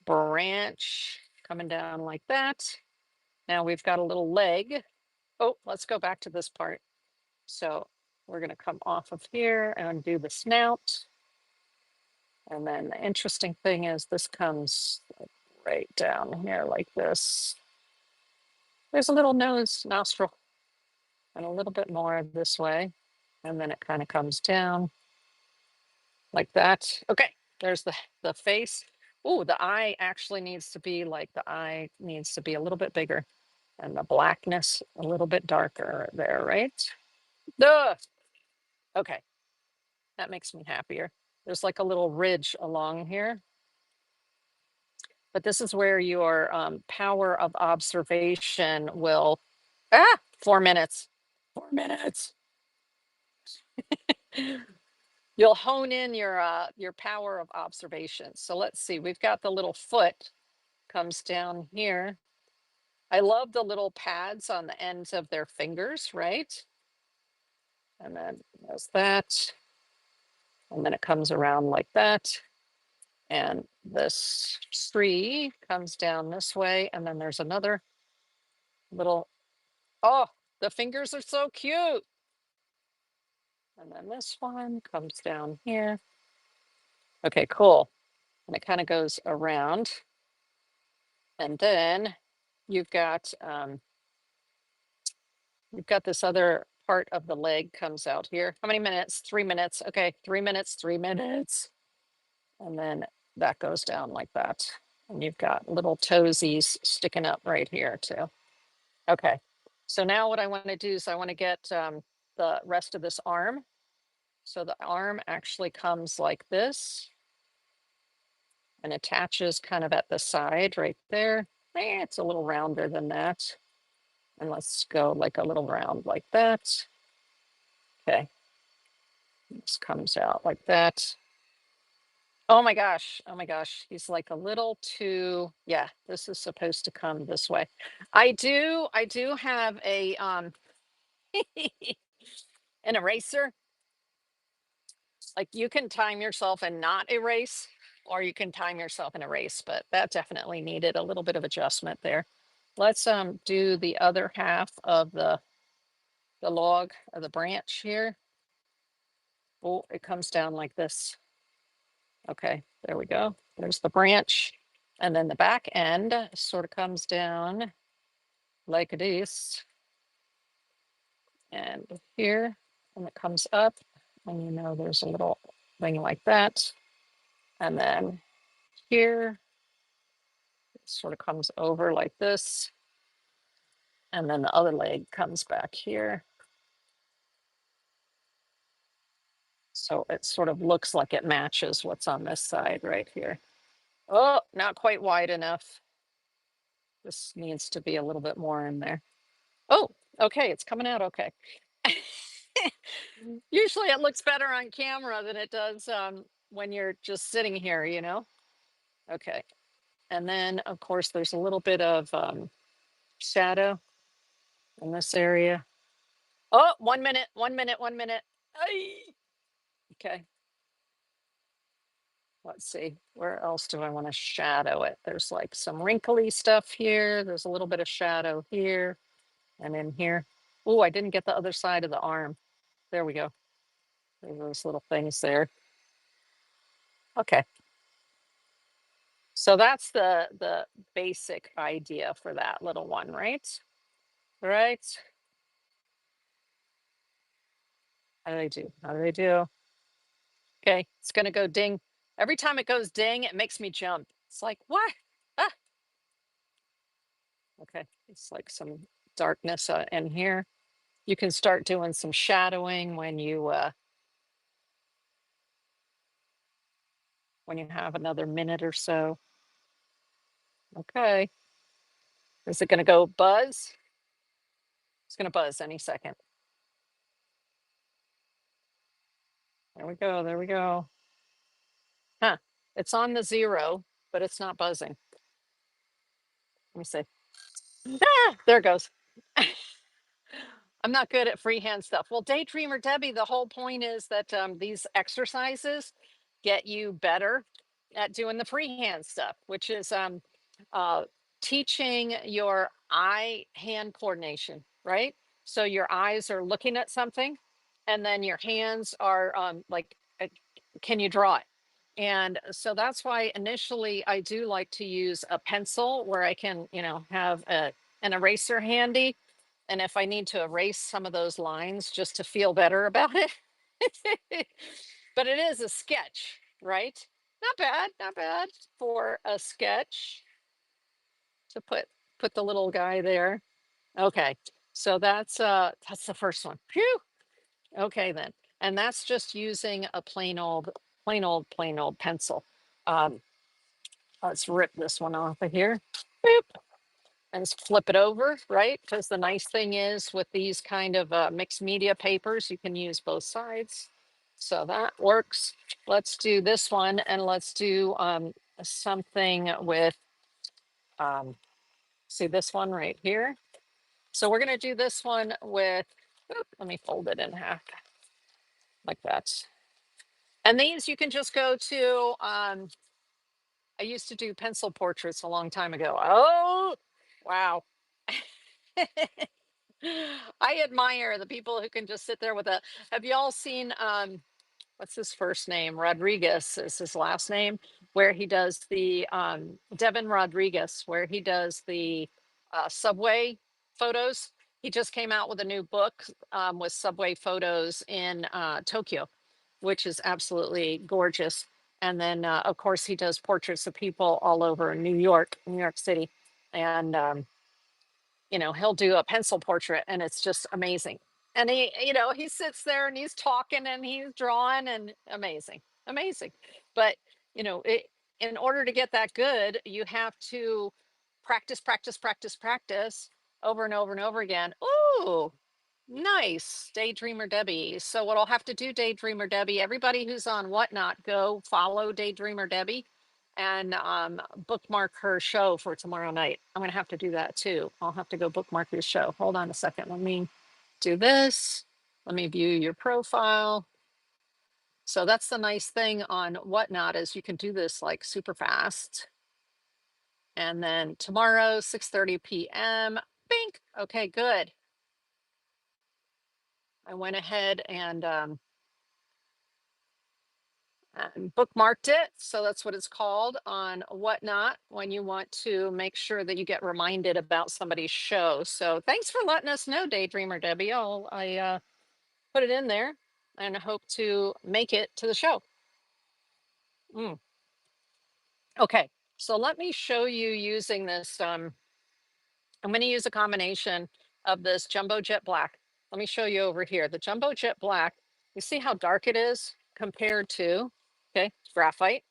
branch coming down like that. Now we've got a little leg. Oh, let's go back to this part. So we're going to come off of here and do the snout. And then the interesting thing is this comes right down here like this. There's a little nose, nostril, and a little bit more this way. And then it kind of comes down like that. Okay, there's the face. Oh, the eye actually needs to be like the eye needs to be a little bit bigger and the blackness a little bit darker there, right? Duh. Okay, that makes me happier. There's like a little ridge along here. But this is where your power of observation will, 4 minutes, 4 minutes. You'll hone in your power of observation. So let's see, we've got the little foot comes down here. I love the little pads on the ends of their fingers, right? And then there's that. And then it comes around like that. And this tree comes down this way. And then there's another little, oh, the fingers are so cute. And then this one comes down here. Okay, cool. And it kind of goes around. And then you've got this other part of the leg comes out here. How many minutes? 3 minutes. Okay, 3 minutes, 3 minutes. And then that goes down like that. And you've got little toesies sticking up right here too. Okay, so now what I want to do is I want to get the rest of this arm. So the arm actually comes like this and attaches kind of at the side right there. It's a little rounder than that. And let's go like a little round like that. Okay, this comes out like that. Oh my gosh, oh my gosh, he's like a little too, yeah, this is supposed to come this way. I do have a an eraser. Like you can time yourself and not erase, or you can time yourself and erase, but that definitely needed a little bit of adjustment there. Let's do the other half of the log of the branch here. Oh, it comes down like this. Okay, there we go. There's the branch. And then the back end sort of comes down like this. And here, and it comes up. And you know, there's a little thing like that. And then here, it sort of comes over like this. And then the other leg comes back here. So it sort of looks like it matches what's on this side right here. Oh, not quite wide enough. This needs to be a little bit more in there. Oh, okay, it's coming out okay. Usually it looks better on camera than it does when you're just sitting here, you know? Okay. And then, of course, there's a little bit of shadow in this area. Oh, 1 minute, 1 minute, 1 minute. Ay! Okay. Let's see, where else do I want to shadow it? There's like some wrinkly stuff here. There's a little bit of shadow here and in here. Oh, I didn't get the other side of the arm. There we go. There's those little things there. Okay. So that's the basic idea for that little one, right? Right? How do they do? How do they do? Okay, it's gonna go ding. Every time it goes ding, it makes me jump. It's like, what? Ah, okay. It's like some darkness in here. You can start doing some shadowing when you have another minute or so. Okay. Is it gonna go buzz? It's gonna buzz any second. There we go. There we go. Huh. It's on the 0, but it's not buzzing. Let me see. Ah, there it goes. I'm not good at freehand stuff. Well, Daydreamer Debbie, the whole point is that these exercises get you better at doing the freehand stuff, which is uh, teaching your eye hand coordination, right? So your eyes are looking at something and then your hands are like, can you draw it? And so that's why initially I do like to use a pencil where I can, have an eraser handy. And if I need to erase some of those lines just to feel better about it. But it is a sketch, right? Not bad, not bad for a sketch to put the little guy there. Okay. So that's the first one. Phew. Okay then. And that's just using a plain old pencil. Um, let's rip this one off of here. Boop. And just flip it over, right? Because the nice thing is with these kind of mixed media papers, you can use both sides. So that works. Let's do this one and let's do something with, um, see this one right here. So we're going to do this one with, let me fold it in half like that. And these you can just go to, I used to do pencil portraits a long time ago. Oh, wow. I admire the people who can just sit there with a, have you all seen, what's his first name? Rodriguez is his last name, where he does the, Devin Rodriguez, where he does the subway photos. He just came out with a new book with subway photos in Tokyo, which is absolutely gorgeous. And then, of course, he does portraits of people all over New York City. And he'll do a pencil portrait and it's just amazing. And he sits there and he's talking and he's drawing and amazing, amazing. But, in order to get that good, you have to practice, practice, practice, practice over and over and over again. Ooh, nice, Daydreamer Debbie. So what I'll have to do, Daydreamer Debbie, everybody who's on Whatnot, go follow Daydreamer Debbie and bookmark her show for tomorrow night. I'm gonna have to do that too. I'll have to go bookmark your show. Hold on a second. Let me do this. Let me view your profile. So that's the nice thing on Whatnot is you can do this like super fast. And then tomorrow, 6:30 p.m. Bink. Okay, good. I went ahead and bookmarked it. So that's what it's called on Whatnot when you want to make sure that you get reminded about somebody's show. So thanks for letting us know, Daydreamer Debbie. I put it in there and hope to make it to the show. Mm. Okay, so let me show you using this. I'm going to use a combination of this Jumbo Jet Black. Let me show you over here. The Jumbo Jet Black, you see how dark it is compared to, okay, graphite.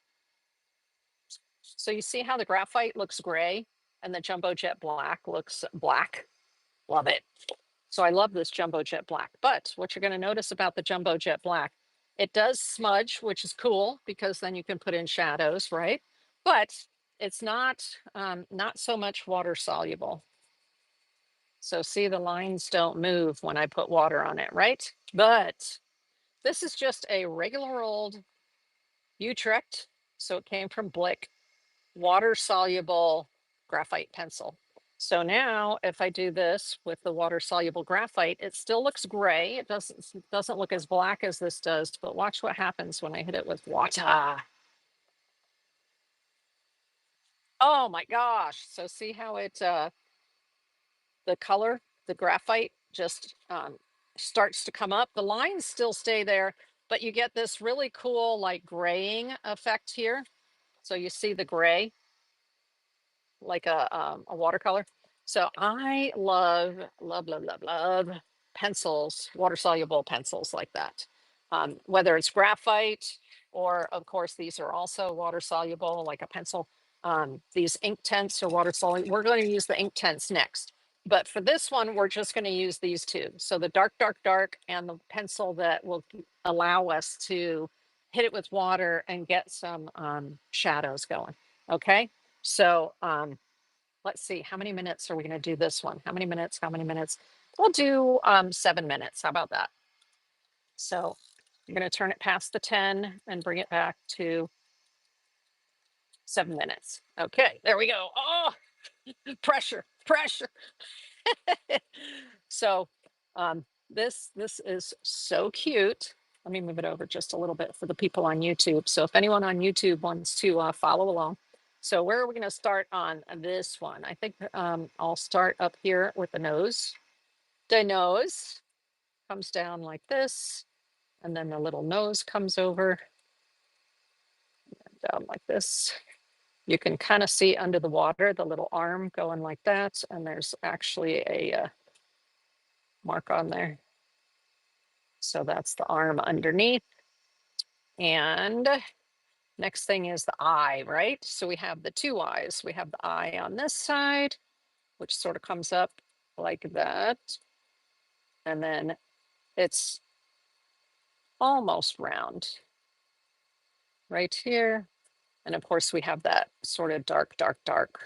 So you see how the graphite looks gray and the Jumbo Jet Black looks black? Love it. So I love this Jumbo Jet Black. But what you're going to notice about the Jumbo Jet Black, it does smudge, which is cool because then you can put in shadows, right? But it's not so much water soluble. So see, the lines don't move when I put water on it, right? But this is just a regular old Utrecht. So it came from Blick, water soluble graphite pencil. So now if I do this with the water soluble graphite, it still looks gray. It doesn't look as black as this does, but watch what happens when I hit it with water. Oh my gosh. So see how the color, the graphite just starts to come up. The lines still stay there, but you get this really cool like graying effect here. So you see the gray like a watercolor. So I love pencils, water soluble pencils like that. Whether it's graphite or, of course, these are also water soluble, like a pencil. These ink tents are water soluble. We're going to use the ink tents next. But for this one, we're just going to use these two. So the dark, dark, dark, and the pencil that will allow us to hit it with water and get some shadows going. Okay. So let's see, how many minutes are we going to do this one? How many minutes? How many minutes? We'll do 7 minutes. How about that? So I'm going to turn it past the 10 and bring it back to 7 minutes. Okay, there we go. Oh, Pressure, pressure. So this is so cute. Let me move it over just a little bit for the people on YouTube. So if anyone on YouTube wants to follow along. So where are we going to start on this one? I think I'll start up here with the nose. The nose comes down like this, and then the little nose comes over down like this. You can kind of see under the water the little arm going like that, and there's actually a mark on there. So that's the arm underneath. And next thing is the eye, right? So we have the two eyes. We have the eye on this side, which sort of comes up like that. And then it's almost round right here. And of course we have that sort of dark, dark, dark.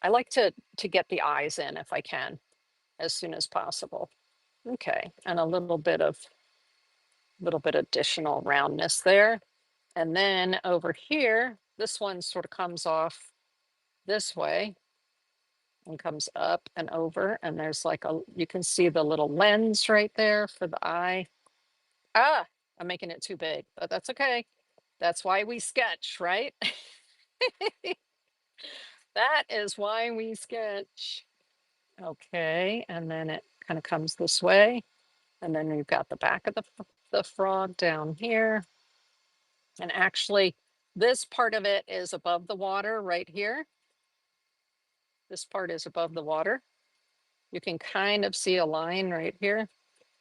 I like to get the eyes in if I can, as soon as possible. Okay, and a little bit additional roundness there. And then over here, this one sort of comes off this way and comes up and over. And there's like you can see the little lens right there for the eye. Ah, I'm making it too big, but that's okay. That's why we sketch, right? That is why we sketch. Okay, and then it kind of comes this way. And then we've got the back of the frog down here. And actually, this part of it is above the water right here. This part is above the water. You can kind of see a line right here.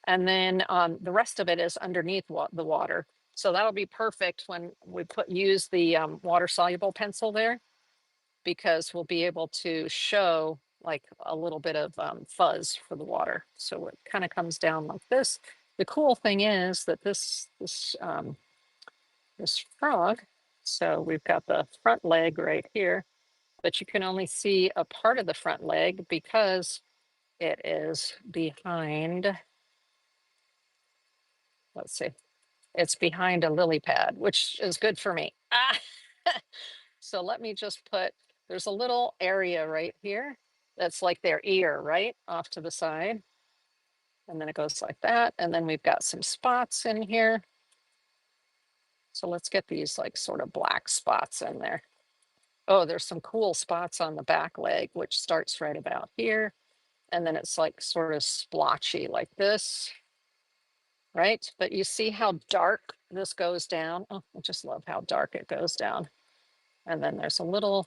And then the rest of it is underneath the water. So that'll be perfect when we use the water-soluble pencil there, because we'll be able to show like a little bit of fuzz for the water. So it kind of comes down like this. The cool thing is that this frog, so we've got the front leg right here, but you can only see a part of the front leg because it is behind, let's see, it's behind a lily pad, which is good for me. Ah. So let me just there's a little area right here that's like their ear, right off to the side. And then it goes like that. And then we've got some spots in here. So let's get these like sort of black spots in there. Oh, there's some cool spots on the back leg, which starts right about here. And then it's like sort of splotchy like this, right? But you see how dark this goes down? Oh, I just love how dark it goes down. And then there's a little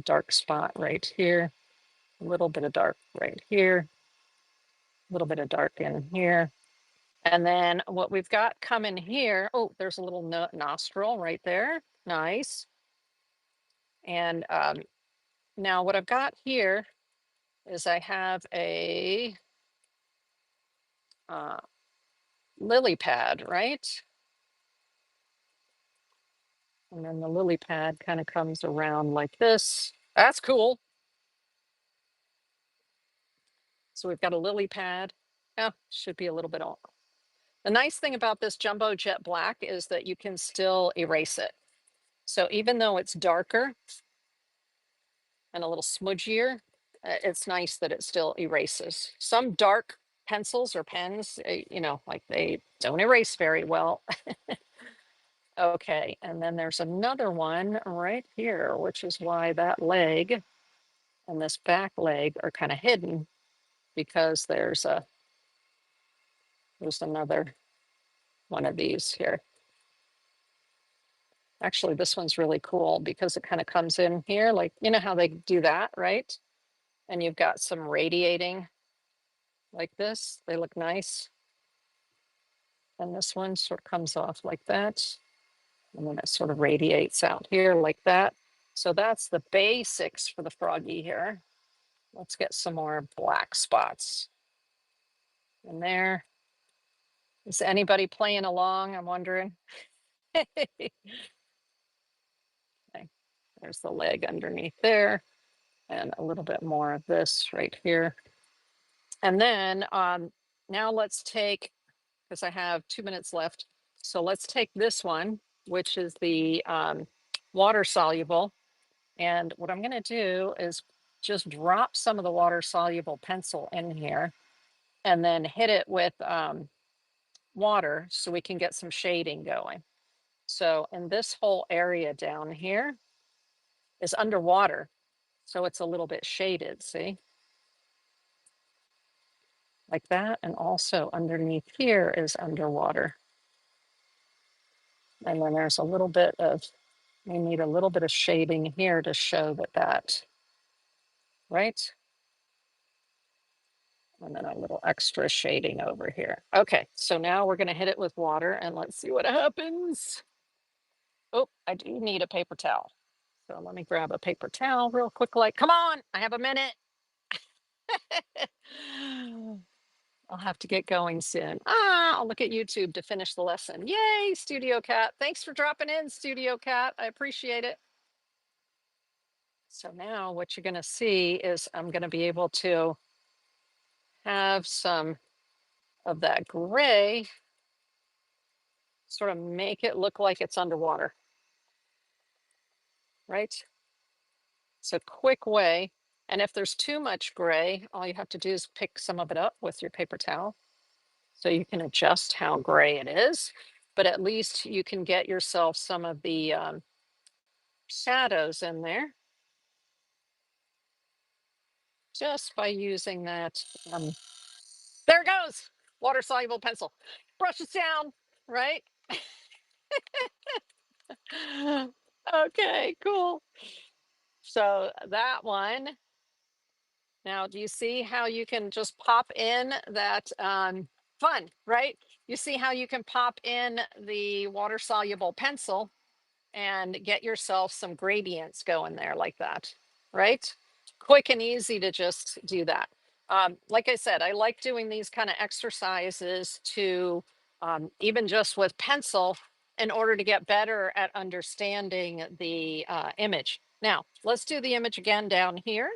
dark spot right here, a little bit of dark right here, a little bit of dark in here. And then what we've got coming here, oh, there's a little nostril right there. Nice. And now what I've got here is I have a lily pad, right? And then the lily pad kind of comes around like this. That's cool. So we've got a lily pad. Yeah, should be a little bit off. The nice thing about this jumbo jet black is that you can still erase it. So even though it's darker and a little smudgier, it's nice that it still erases. Some dark pencils or pens, like they don't erase very well. Okay, and then there's another one right here, which is why that leg and this back leg are kind of hidden, because there's another one of these here. Actually, this one's really cool because it kind of comes in here, like, you know how they do that, right? And you've got some radiating like this. They look nice. And this one sort of comes off like that. And then it sort of radiates out here like that. So that's the basics for the froggy here. Let's get some more black spots in there. Is anybody playing along? I'm wondering. Okay. There's the leg underneath there, and a little bit more of this right here. And then now let's take, because I have 2 minutes left. So let's take this one, which is the water soluble. And what I'm going to do is just drop some of the water soluble pencil in here and then hit it with water so we can get some shading going. So, and this whole area down here is underwater. So it's a little bit shaded, see? Like that. And also underneath here is underwater. And then there's a little bit of, we need a little bit of shading here to show that, right? And then a little extra shading over here. Okay, so now we're gonna hit it with water and let's see what happens. Oh, I do need a paper towel. So let me grab a paper towel real quick. Like, come on, I have a minute. I'll have to get going soon. I'll look at YouTube to finish the lesson. Yay, Studio Cat. Thanks for dropping in, Studio Cat. I appreciate it. So now what you're gonna see is I'm gonna be able to have some of that gray sort of make it look like it's underwater, right? It's a quick way. And if there's too much gray, all you have to do is pick some of it up with your paper towel. So you can adjust how gray it is, but at least you can get yourself some of the shadows in there just by using that. There it goes, water soluble pencil. Brush it down, right? Okay, cool. So that one. Now, do you see how you can just pop in that fun, right? You see how you can pop in the water soluble pencil and get yourself some gradients going there like that, right? Quick and easy to just do that. Like I said, I like doing these kind of exercises to even just with pencil in order to get better at understanding the image. Now, let's do the image again down here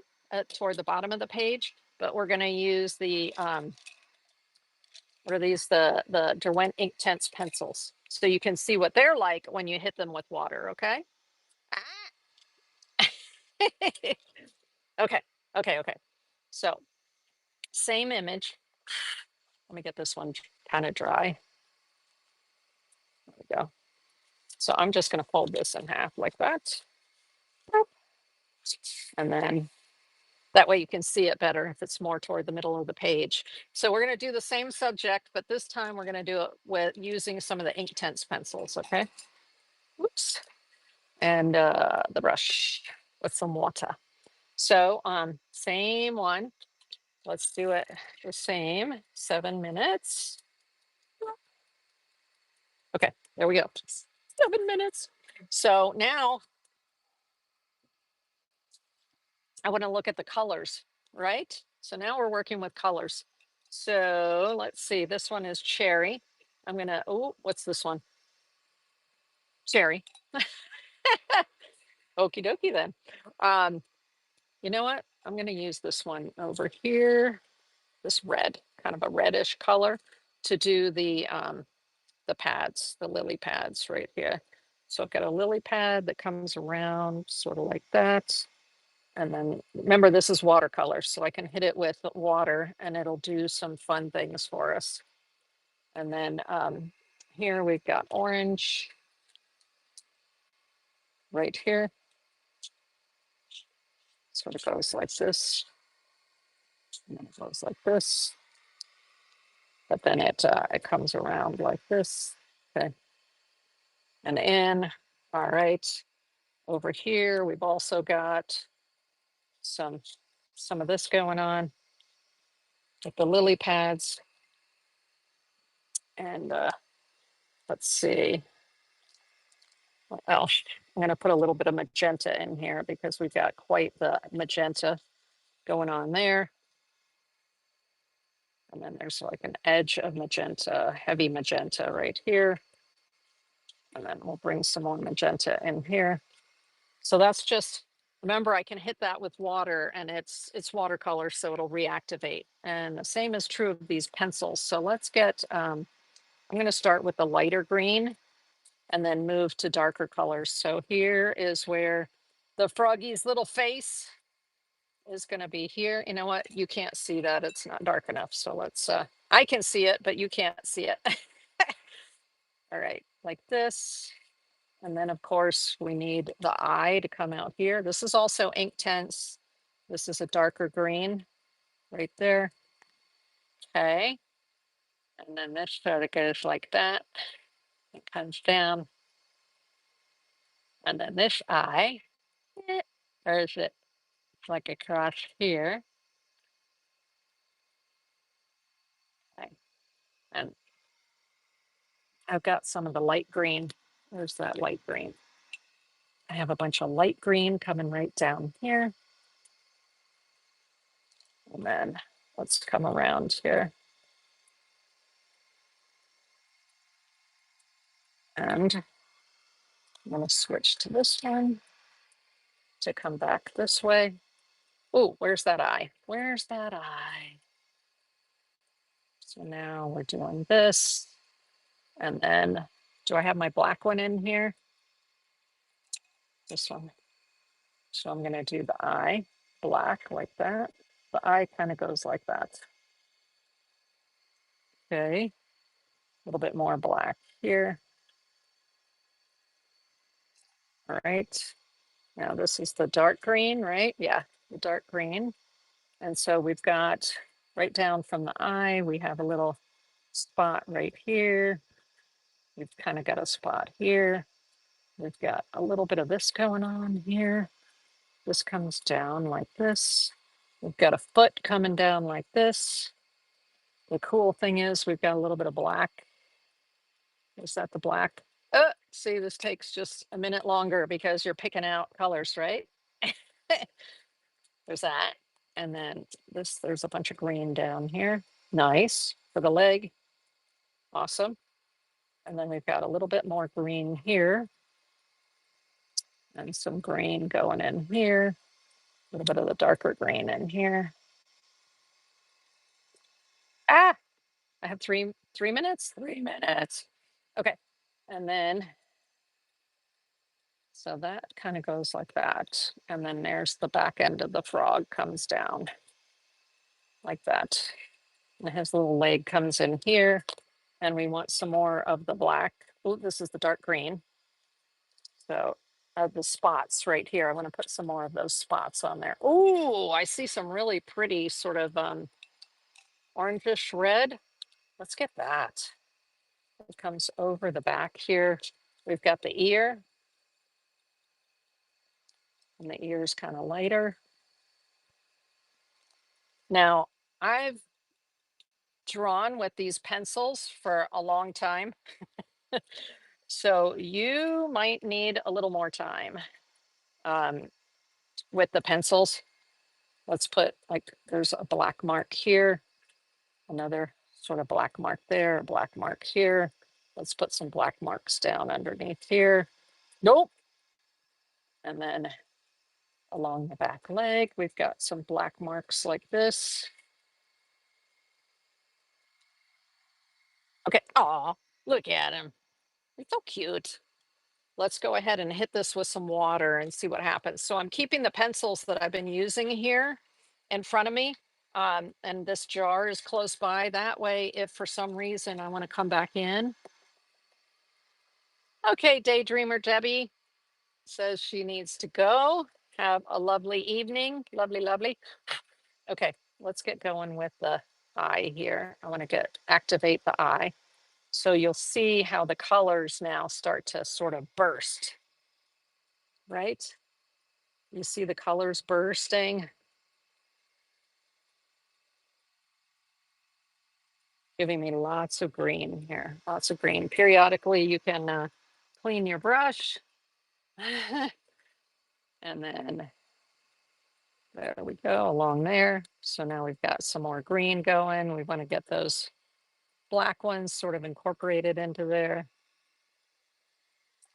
toward the bottom of the page, but we're going to use the what are these, the Derwent Inktense pencils, so you can see what they're like when you hit them with water. Okay. Okay, okay. So same image. Let me get this one kind of dry. There we go. So I'm just going to fold this in half like that. And then that way you can see it better if it's more toward the middle of the page. So we're going to do the same subject, but this time we're going to do it with using some of the Inktense pencils. Okay. Oops. And the brush with some water. So same one. Let's do it the same 7 minutes. Okay, there we go. 7 minutes. So now I want to look at the colors, right? So now we're working with colors. So let's see. This one is cherry. I'm gonna, oh, what's this one? Cherry. Okie dokie then. Um, you know what? I'm gonna use this one over here, this red, kind of a reddish color, to do the pads, the lily pads right here. So I've got a lily pad that comes around sort of like that. And then remember, this is watercolor, so I can hit it with water and it'll do some fun things for us. And then here we've got orange right here. Sort of goes like this. And then it goes like this. But then it comes around like this. Okay. And in. All right. Over here, we've also got some of this going on with the lily pads. And let's see. What else? I'm going to put a little bit of magenta in here because we've got quite the magenta going on there. And then there's like an edge of magenta, heavy magenta right here. And then we'll bring some more magenta in here. So that's just, remember, I can hit that with water and it's watercolor, so it'll reactivate. And the same is true of these pencils. So let's get, I'm going to start with the lighter green and then move to darker colors. So here is where the froggy's little face is going to be here. You know what? You can't see that. It's not dark enough. So let's, I can see it, but you can't see it. All right, like this. And then of course we need the eye to come out here. This is also ink tense. This is a darker green right there. Okay. And then this sort of goes like that. It comes down. And then this eye, there's it like across here. Okay. And I've got some of the light green. There's that light green. I have a bunch of light green coming right down here. And then let's come around here. And I'm going to switch to this one to come back this way. Oh, where's that eye? Where's that eye? So now we're doing this. And then do I have my black one in here? This one. So I'm going to do the eye black like that. The eye kind of goes like that. Okay. A little bit more black here. All right. Now this is the dark green, right? Yeah, the dark green. And so we've got right down from the eye, we have a little spot right here. We've kind of got a spot here. We've got a little bit of this going on here. This comes down like this. We've got a foot coming down like this. The cool thing is we've got a little bit of black. Is that the black? See, this takes just a minute longer because you're picking out colors, right? There's that. And then this, there's a bunch of green down here. Nice for the leg. Awesome. And then we've got a little bit more green here and some green going in here. A little bit of the darker green in here. Ah, I have 3 minutes. 3 minutes. Okay. And then, so that kind of goes like that. And then there's the back end of the frog comes down like that. And his little leg comes in here. And we want some more of the black. Oh, this is the dark green. So the spots right here, I want to put some more of those spots on there. Oh, I see some really pretty sort of orangish red. Let's get that. It comes over the back here. We've got the ear, and the ear is kind of lighter. Now, I've drawn with these pencils for a long time, so you might need a little more time um, with the pencils. Let's put like, there's a black mark here, another sort of black mark there, a black mark here. Let's put some black marks down underneath here. Nope. And then along the back leg, we've got some black marks like this. Okay. Oh, look at him. He's so cute. Let's go ahead and hit this with some water and see what happens. So I'm keeping the pencils that I've been using here in front of me. And this jar is close by. That way, if for some reason I want to come back in. Okay, Daydreamer Debbie says she needs to go. Have a lovely evening. Lovely, lovely. Okay, let's get going with the eye here. I want to activate the eye. So you'll see how the colors now start to sort of burst, right? You see the colors bursting, giving me lots of green here, lots of green. Periodically, you can clean your brush. And then there we go along there. So now we've got some more green going. We want to get those black ones sort of incorporated into there.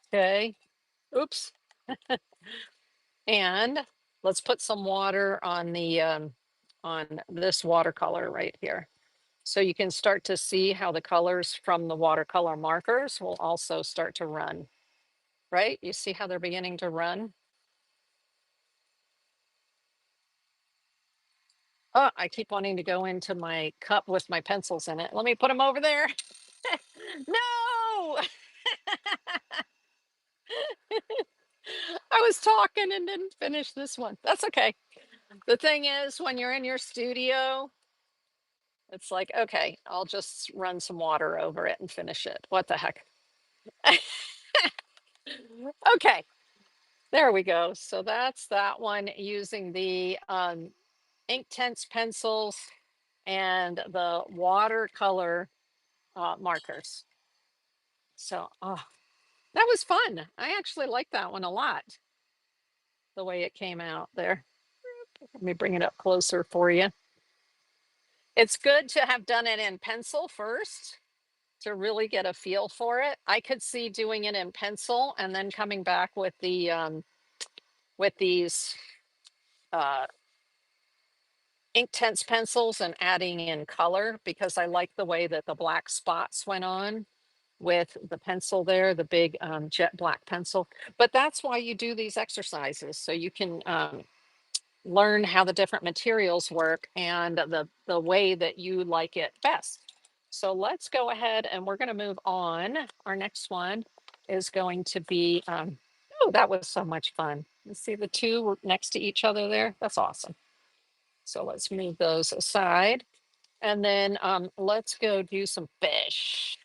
Okay. Oops. And let's put some water on the on this watercolor right here. So you can start to see how the colors from the watercolor markers will also start to run, right? You see how they're beginning to run? Oh, I keep wanting to go into my cup with my pencils in it. Let me put them over there. No! I was talking and didn't finish this one. That's okay. The thing is, when you're in your studio, it's like, okay, I'll just run some water over it and finish it. What the heck? Okay, there we go. So that's that one using the Inktense pencils and the watercolor markers. So, oh, that was fun. I actually like that one a lot, the way it came out there. Let me bring it up closer for you. It's good to have done it in pencil first to really get a feel for it. I could see doing it in pencil and then coming back with these uh, Inktense pencils and adding in color because I like the way that the black spots went on with the pencil there, the big jet black pencil. But that's why you do these exercises so you can learn how the different materials work and the way that you like it best. So let's go ahead and we're going to move on. Our next one is going to be oh, that was so much fun. You see the two were next to each other there. That's awesome. So let's move those aside. And then let's go do some fish.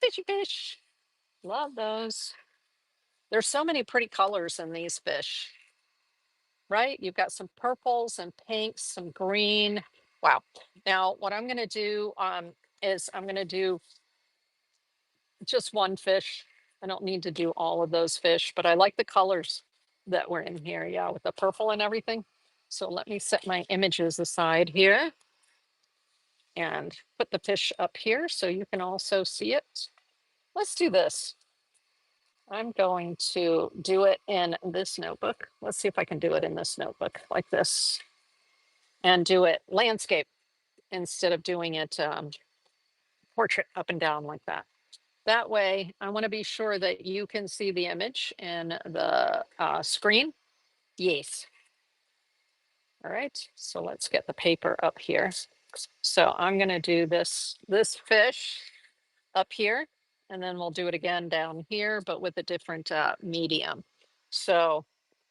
Fishy fish. Love those. There's so many pretty colors in these fish, right? You've got some purples and pinks, some green. Wow. Now, what I'm going to do is I'm going to do just one fish. I don't need to do all of those fish, but I like the colors that were in here. Yeah, with the purple and everything. So let me set my images aside here and put the fish up here so you can also see it. Let's do this. I'm going to do it in this notebook. Let's see if I can do it in this notebook like this and do it landscape instead of doing it portrait up and down like that. That way, I want to be sure that you can see the image in the screen. Yes. All right. So let's get the paper up here. So I'm going to do this fish up here, and then we'll do it again down here, but with a different medium. So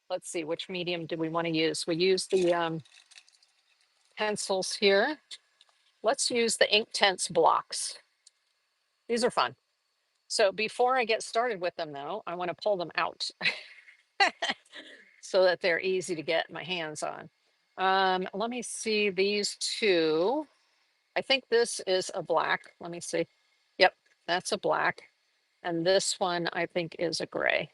let's see, which medium do we want to use? We use the pencils here. Let's use the Inktense blocks. These are fun. So before I get started with them though, I want to pull them out so that they're easy to get my hands on. Let me see these two. I think this is a black. Let me see. Yep, that's a black. And this one I think is a gray.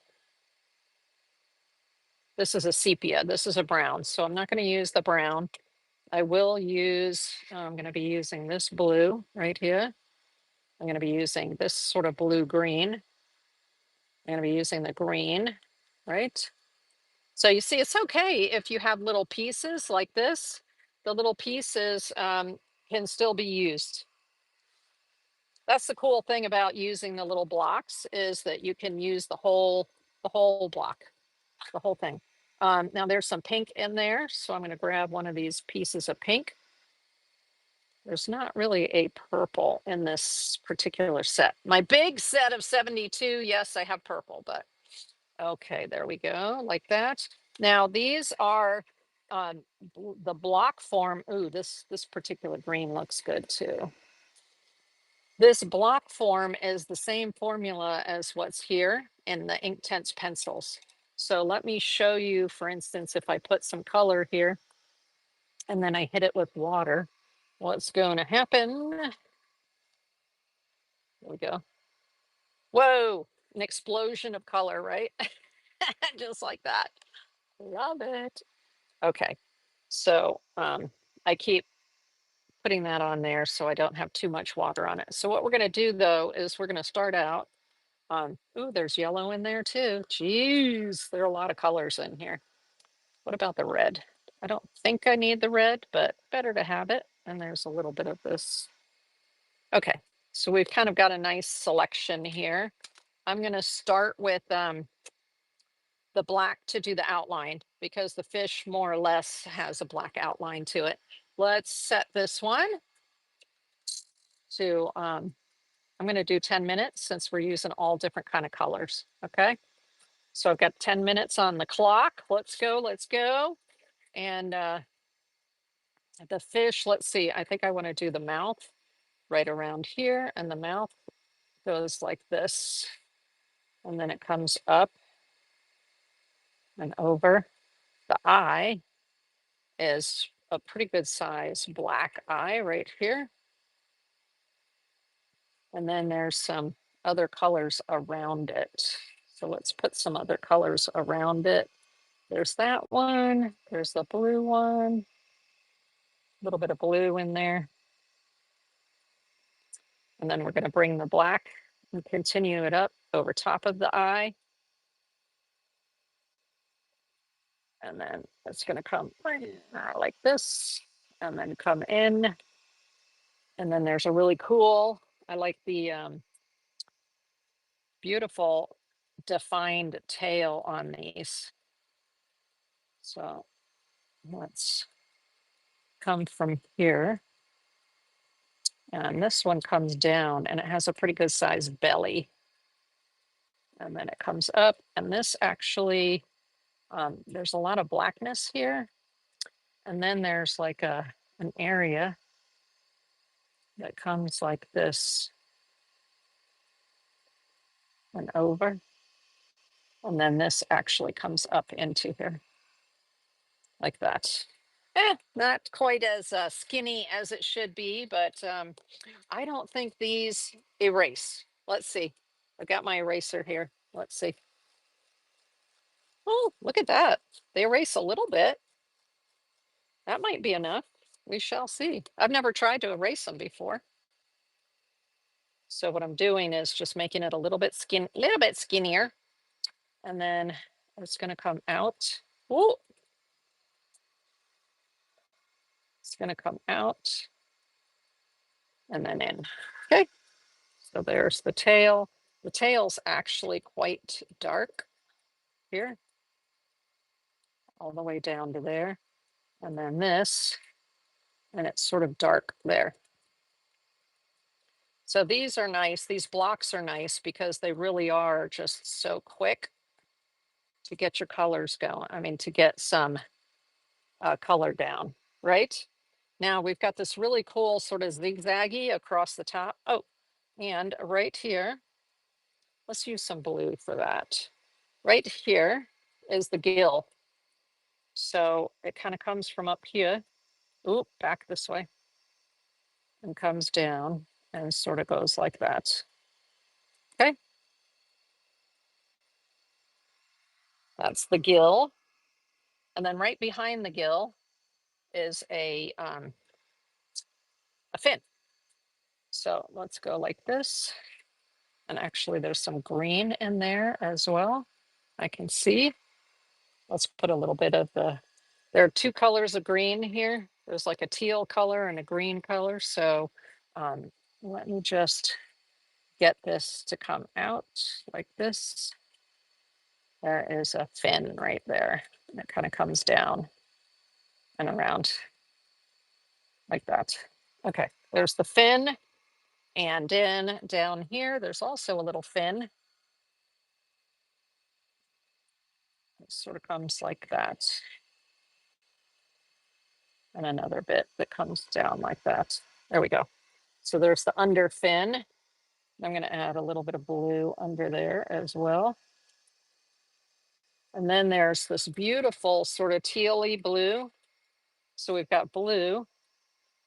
This is a sepia. This is a brown. So I'm not going to use the brown. I will use, I'm going to be using this blue right here. I'm going to be using this sort of blue green. I'm going to be using the green, right? So you see, it's okay if you have little pieces like this. The little pieces can still be used. That's the cool thing about using the little blocks is that you can use the whole block, the whole thing. Now there's some pink in there, so I'm going to grab one of these pieces of pink. There's not really a purple in this particular set. My big set of 72, yes, I have purple, but okay, there we go, like that. Now these are the block form. Ooh, this particular green looks good too. This block form is the same formula as what's here in the Inktense pencils. So let me show you, for instance, if I put some color here and then I hit it with water, what's going to happen? There we go. Whoa, an explosion of color, right? Just like that. Love it. Okay, so I keep putting that on there so I don't have too much water on it. So what we're going to do though is we're going to start out. Ooh, there's yellow in there too. Jeez, there are a lot of colors in here. What about the red? I don't think I need the red, but better to have it. And there's a little bit of this. Okay, so we've kind of got a nice selection here. I'm going to start with the black to do the outline because the fish more or less has a black outline to it. let's set this one to, I'm going to do 10 minutes since we're using all different kind of colors. Okay. So I've got 10 minutes on the clock. Let's go. Let's go. And the fish, let's see. I think I want to do the mouth right around here. And the mouth goes like this. And then it comes up and over. The eye is a pretty good size black eye right here. And then there's some other colors around it. So let's put some other colors around it. There's that one. There's the blue one. A little bit of blue in there. And then we're going to bring the black and continue it up over top of the eye. And then it's going to come like this and then come in. And then there's a really cool, I like the beautiful defined tail on these. So let's come from here. And this one comes down and it has a pretty good size belly. And then it comes up. And this actually, there's a lot of blackness here. And then there's like an area that comes like this and over. And then this actually comes up into here like that. Not quite as skinny as it should be, but I don't think these erase. Let's see. I've got my eraser here. Let's see. Oh, look at that. They erase a little bit. That might be enough. We shall see. I've never tried to erase them before. So what I'm doing is just making it a little bit skinnier. And then it's going to come out. Oh, it's going to come out and then in. Okay. So there's the tail. The tail's actually quite dark here, all the way down to there. And then this, and it's sort of dark there. So these are nice. These blocks are nice because they really are just so quick to get your colors going. I mean, to get some color down, right? Now we've got this really cool sort of zigzaggy across the top. Oh, and right here, let's use some blue for that. Right here is the gill. So it kind of comes from up here, oop, back this way, and comes down and sort of goes like that. Okay, that's the gill. And then right behind the gill is a fin. So let's go like this. And actually there's some green in there as well. I can see. Let's put a little bit of there are two colors of green here. There's like a teal color and a green color. So let me just get this to come out like this. There is a fin right there. And it kind of comes down and around like that. Okay, there's the fin. And then down here, there's also a little fin. It sort of comes like that. And another bit that comes down like that. There we go. So there's the under fin. I'm going to add a little bit of blue under there as well. And then there's this beautiful sort of tealy blue. So we've got blue.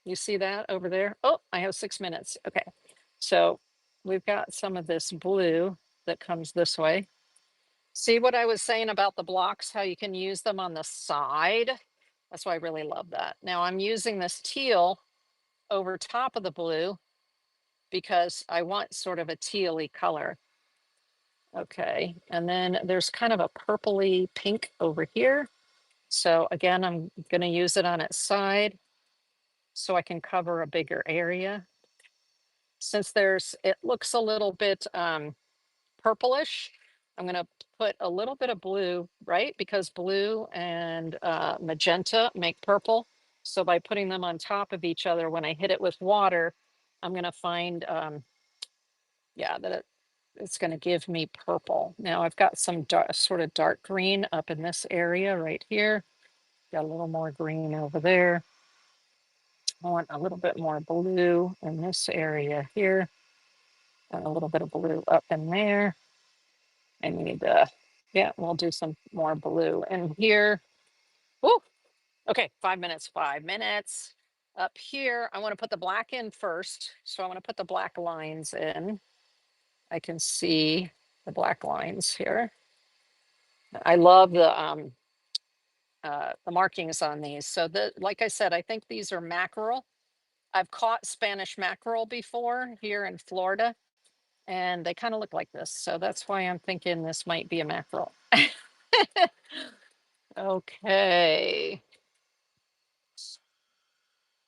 You see that over there? Oh, I have 6 minutes. Okay. So we've got some of this blue that comes this way. See what I was saying about the blocks, how you can use them on the side? That's why I really love that. Now I'm using this teal over top of the blue because I want sort of a tealy color. Okay, and then there's kind of a purpley pink over here. So again, I'm going to use it on its side so I can cover a bigger area. Since it looks a little bit purplish, I'm going to put a little bit of blue, right? Because blue and magenta make purple. So by putting them on top of each other, when I hit it with water, I'm going to find, yeah, that it's going to give me purple. Now I've got some sort of dark green up in this area right here. Got a little more green over there. I want a little bit more blue in this area here, and a little bit of blue up in there. I need yeah, we'll do some more blue in here. Woo! Okay, 5 minutes, 5 minutes. Up here, I want to put the black in first. So I want to put the black lines in. I can see the black lines here. I love the markings on these. So like I said, I think these are mackerel. I've caught Spanish mackerel before here in Florida, and they kind of look like this. So that's why I'm thinking this might be a mackerel. Okay.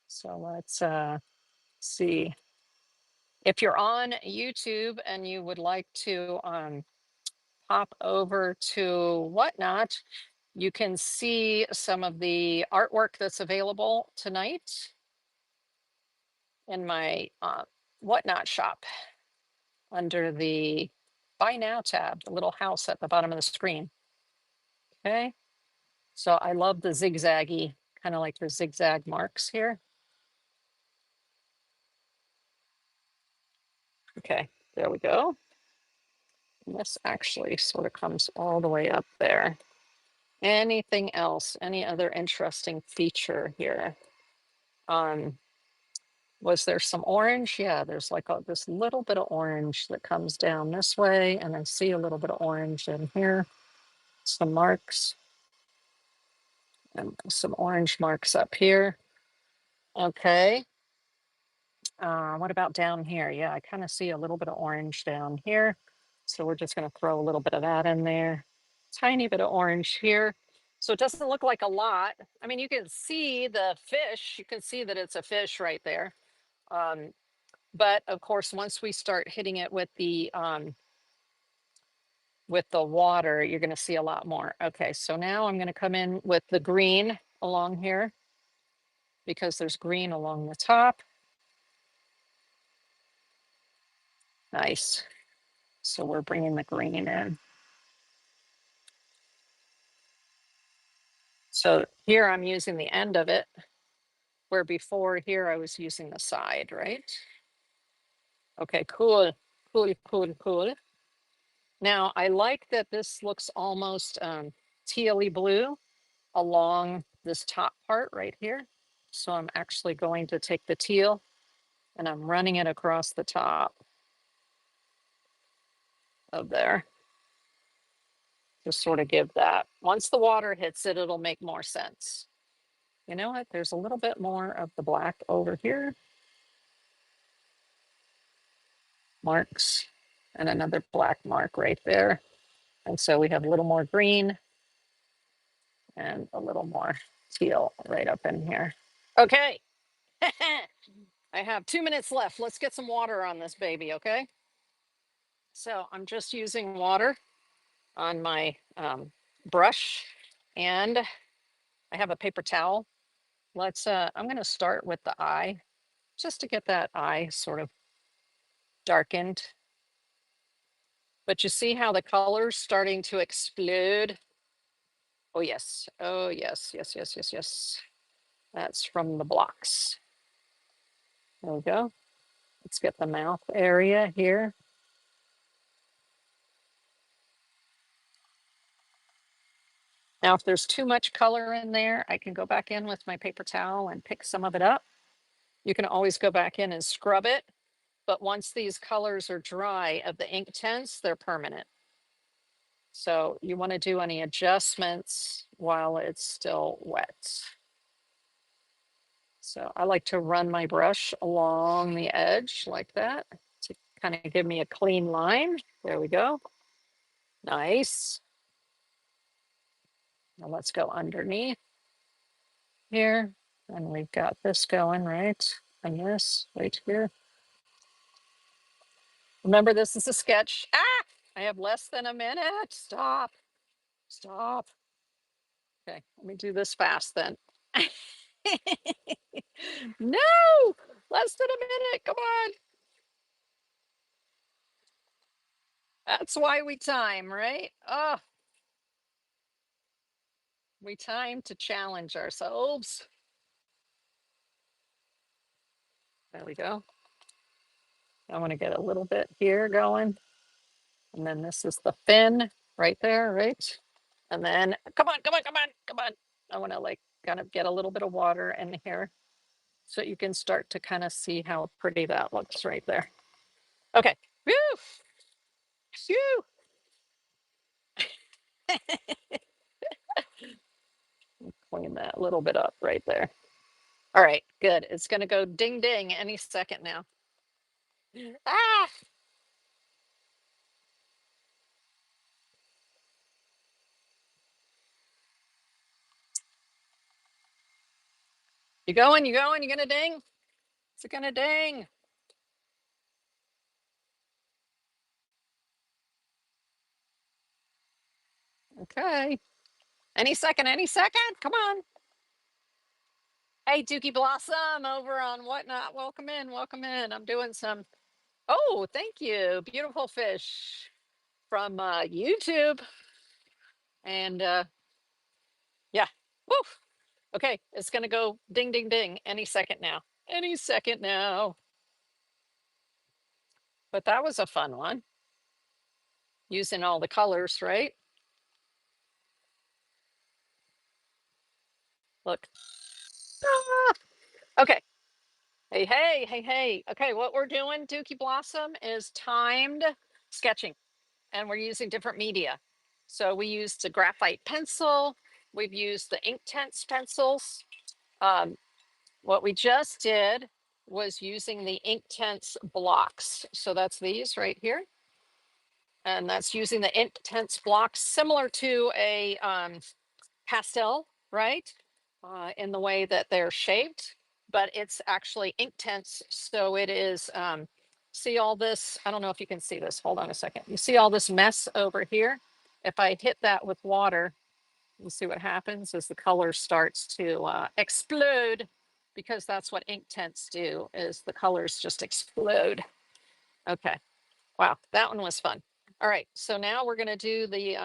So let's see. If you're on YouTube and you would like to pop over to Whatnot, you can see some of the artwork that's available tonight in my Whatnot shop under the Buy Now tab, the little house at the bottom of the screen. Okay. So I love the zigzaggy, kind of like the zigzag marks here. Okay, there we go. And this actually sort of comes all the way up there. Anything else? Any other interesting feature here? Was there some orange? Yeah, there's like this little bit of orange that comes down this way, and I see a little bit of orange in here. Some marks and some orange marks up here. Okay. What about down here? Yeah, I kind of see a little bit of orange down here. So we're just going to throw a little bit of that in there. Tiny bit of orange here. So it doesn't look like a lot. I mean, you can see the fish. You can see that it's a fish right there. But of course, once we start hitting it with the water, you're going to see a lot more. Okay, so now I'm going to come in with the green along here because there's green along the top. Nice. So we're bringing the green in. So here I'm using the end of it, where before here I was using the side, right? Okay, cool, cool, cool, cool. Now I like that this looks almost tealy blue along this top part right here. So I'm actually going to take the teal and I'm running it across the top of there to sort of give that. Once the water hits it, it'll make more sense. You know what? There's a little bit more of the black over here. Marks and another black mark right there. And so we have a little more green and a little more teal right up in here. Okay. I have 2 minutes left. Let's get some water on this baby, okay? So I'm just using water on my brush and I have a paper towel. I'm gonna start with the eye just to get that eye sort of darkened. But you see how the color's starting to explode? Oh yes, oh yes, yes, yes, yes, yes. That's from the blocks. There we go. Let's get the mouth area here. Now, if there's too much color in there, I can go back in with my paper towel and pick some of it up. You can always go back in and scrub it. But once these colors are dry of the ink tints, they're permanent. So you want to do any adjustments while it's still wet. So I like to run my brush along the edge like that to kind of give me a clean line. There we go. Nice. Now let's go underneath here. And we've got this going, right? And this right here. Remember, this is a sketch. Ah, I have less than a minute. Stop. Stop. Okay, let me do this fast then. No, less than a minute. Come on. That's why we time, right? Oh, we time to challenge ourselves. There we go. I want to get a little bit here going. And then this is the fin right there, right? And then come on, come on, come on, come on. I want to like kind of get a little bit of water in here so you can start to kind of see how pretty that looks right there. Okay. Woo! Phew! Clean that a little bit up right there. All right, good. It's going to go ding ding any second now. Ah, you going? You going? You going to ding? Is it going to ding? Okay. Any second, any second. Come on. Hey, Dookie Blossom over on Whatnot. Welcome in. Welcome in. I'm doing some. Oh, thank you. Beautiful fish from YouTube. And yeah. Woo. Okay. It's going to go ding, ding, ding any second now. Any second now. But that was a fun one. Using all the colors, right? Look. Ah, okay. Hey, hey, hey, hey. Okay, what we're doing, Dookie Blossom, is timed sketching, and we're using different media. So we used the graphite pencil, we've used the Inktense pencils. What we just did was using the Inktense blocks. So that's these right here. And that's using the Inktense blocks, similar to a pastel, right? In the way that they're shaped, but it's actually Inktense. So it is, see all this, I don't know if you can see this. Hold on a second. You see all this mess over here? If I hit that with water, you'll see what happens as the color starts to explode, because that's what Inktense do, is the colors just explode. Okay. Wow, that one was fun. All right, so now we're gonna do the,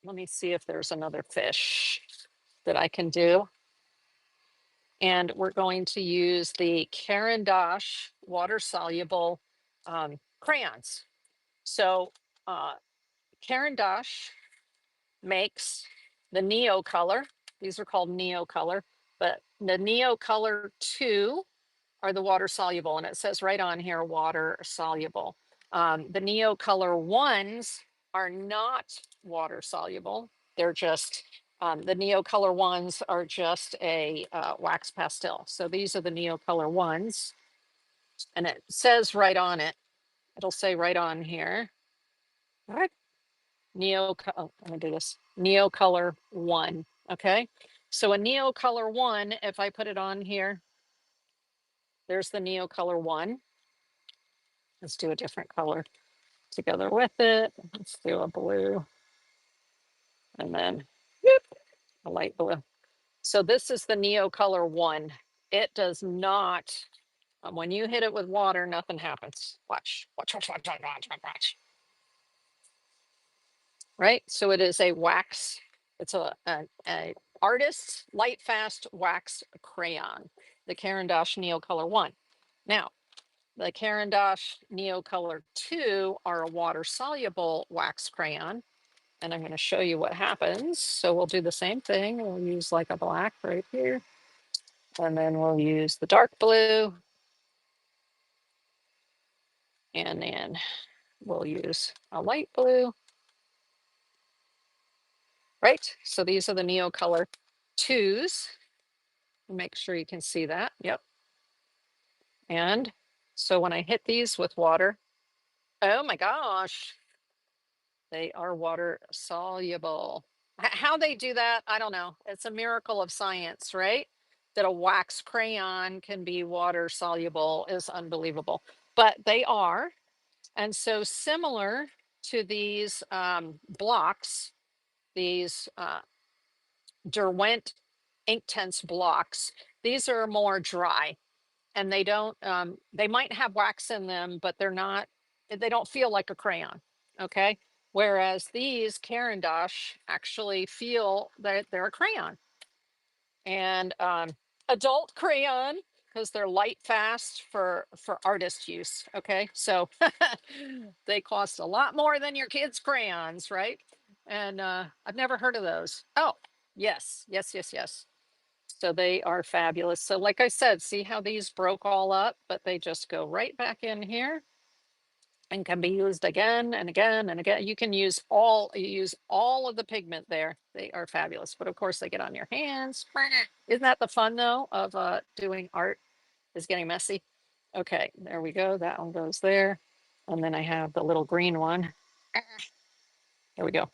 let me see if there's another fish that I can do. And we're going to use the Caran d'Ache water soluble crayons. So Caran d'Ache makes the Neo color. These are called Neo color, but the Neo color 2 are the water soluble, and it says right on here water soluble. The Neo color 1s are not water soluble. They're just the Neo color 1s are just a wax pastel. So these are the Neo color 1s, and it says right on it. It'll say right on here. All right, Neo. Oh, let me do this. Neo color 1. Okay, so a Neo color 1. If I put it on here, there's the Neo color 1. Let's do a different color together with it. Let's do a blue and then whoop, a light blue. So this is the Neo color 1. It does not, when you hit it with water, nothing happens. Watch, watch, watch, watch, watch, watch, watch. Right? So it is a wax, it's a artist's light fast wax crayon, the Caran d'Ache Neo color 1. Now, the Caran d'Ache Neo color 2 are a water soluble wax crayon. And I'm going to show you what happens. So we'll do the same thing. We'll use like a black right here. And then we'll use the dark blue. And then we'll use a light blue. Right? So these are the Neo color 2s. Make sure you can see that. Yep. And so when I hit these with water, oh my gosh, they are water soluble. How they do that, I don't know. It's a miracle of science, right? That a wax crayon can be water soluble is unbelievable, but they are. And so, similar to these blocks, these Derwent Inktense blocks. These are more dry, and they don't, they might have wax in them, but they don't feel like a crayon. Okay. Whereas these Caran d'Ache actually feel that they're a crayon, and adult crayon, because they're light fast for artist use. Okay. So they cost a lot more than your kids' crayons, right? And I've never heard of those. Oh, yes, yes, yes, yes. So they are fabulous. So like I said, see how these broke all up, but they just go right back in here and can be used again and again and again. You use all of the pigment there. They are fabulous. But of course they get on your hands. Isn't that the fun though of doing art, is getting messy? Okay, there we go. That one goes there. And then I have the little green one. There we go.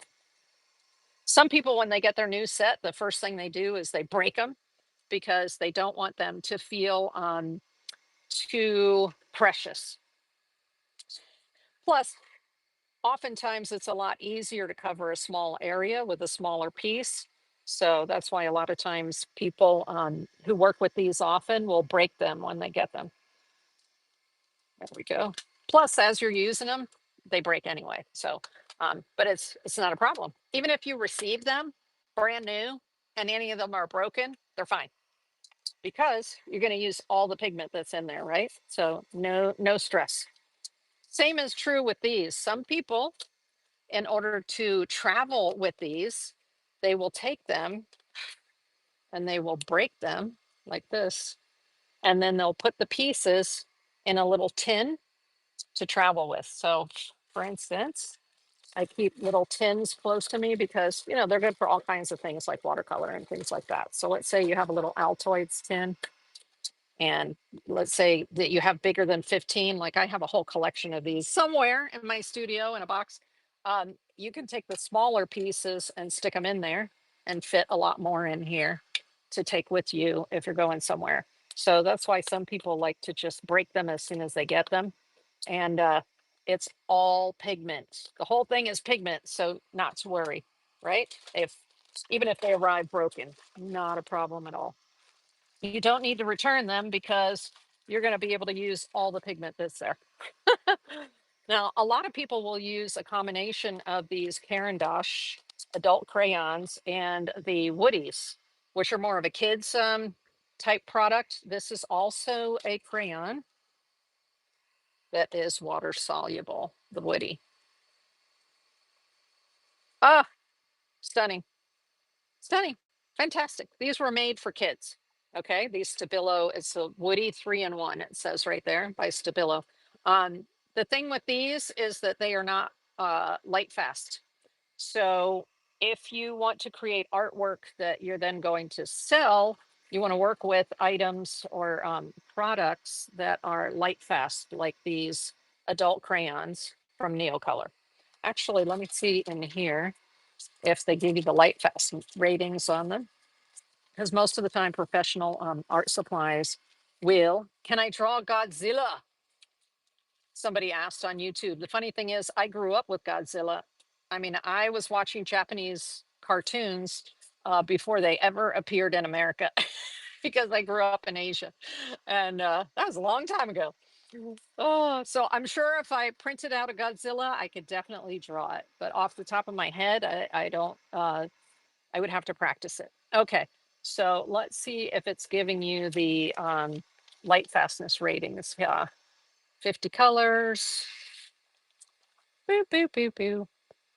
Some people, when they get their new set, the first thing they do is they break them because they don't want them to feel too precious. Plus, oftentimes it's a lot easier to cover a small area with a smaller piece. So that's why a lot of times people who work with these often will break them when they get them. There we go. Plus, as you're using them, they break anyway. So, but it's not a problem. Even if you receive them brand new and any of them are broken, they're fine because you're going to use all the pigment that's in there, right? So no stress. Same is true with these. Some people, in order to travel with these, they will take them and they will break them like this, and then they'll put the pieces in a little tin to travel with. So, for instance, I keep little tins close to me because, they're good for all kinds of things like watercolor and things like that. So let's say you have a little Altoids tin, and let's say that you have bigger than 15, like I have a whole collection of these somewhere in my studio in a box. You can take the smaller pieces and stick them in there and fit a lot more in here to take with you if you're going somewhere. So that's why some people like to just break them as soon as they get them. And it's all pigment. The whole thing is pigment, so not to worry, right? If Even if they arrive broken, not a problem at all. You don't need to return them because you're going to be able to use all the pigment that's there. Now, a lot of people will use a combination of these Caran d'Ache adult crayons and the Woodies, which are more of a kid's type product. This is also a crayon that is water soluble, the Woody. Ah, stunning. Stunning. Fantastic. These were made for kids. Okay. These Stabilo, it's a Woody 3-in-1. It says right there by Stabilo. The thing with these is that they are not light fast. So if you want to create artwork that you're then going to sell, you want to work with items or products that are light fast, like these adult crayons from Neocolor. Actually, let me see in here if they give you the light fast ratings on them, because most of the time professional art supplies will. Can I draw Godzilla? Somebody asked on YouTube. The funny thing is, I grew up with Godzilla. I mean, I was watching Japanese cartoons before they ever appeared in America because I grew up in Asia, and that was a long time ago. Oh, so I'm sure if I printed out a Godzilla, I could definitely draw it. But off the top of my head, I don't. I would have to practice it. Okay, so let's see if it's giving you the light fastness ratings. Yeah, 50 colors. Boo, boo, boo, boo.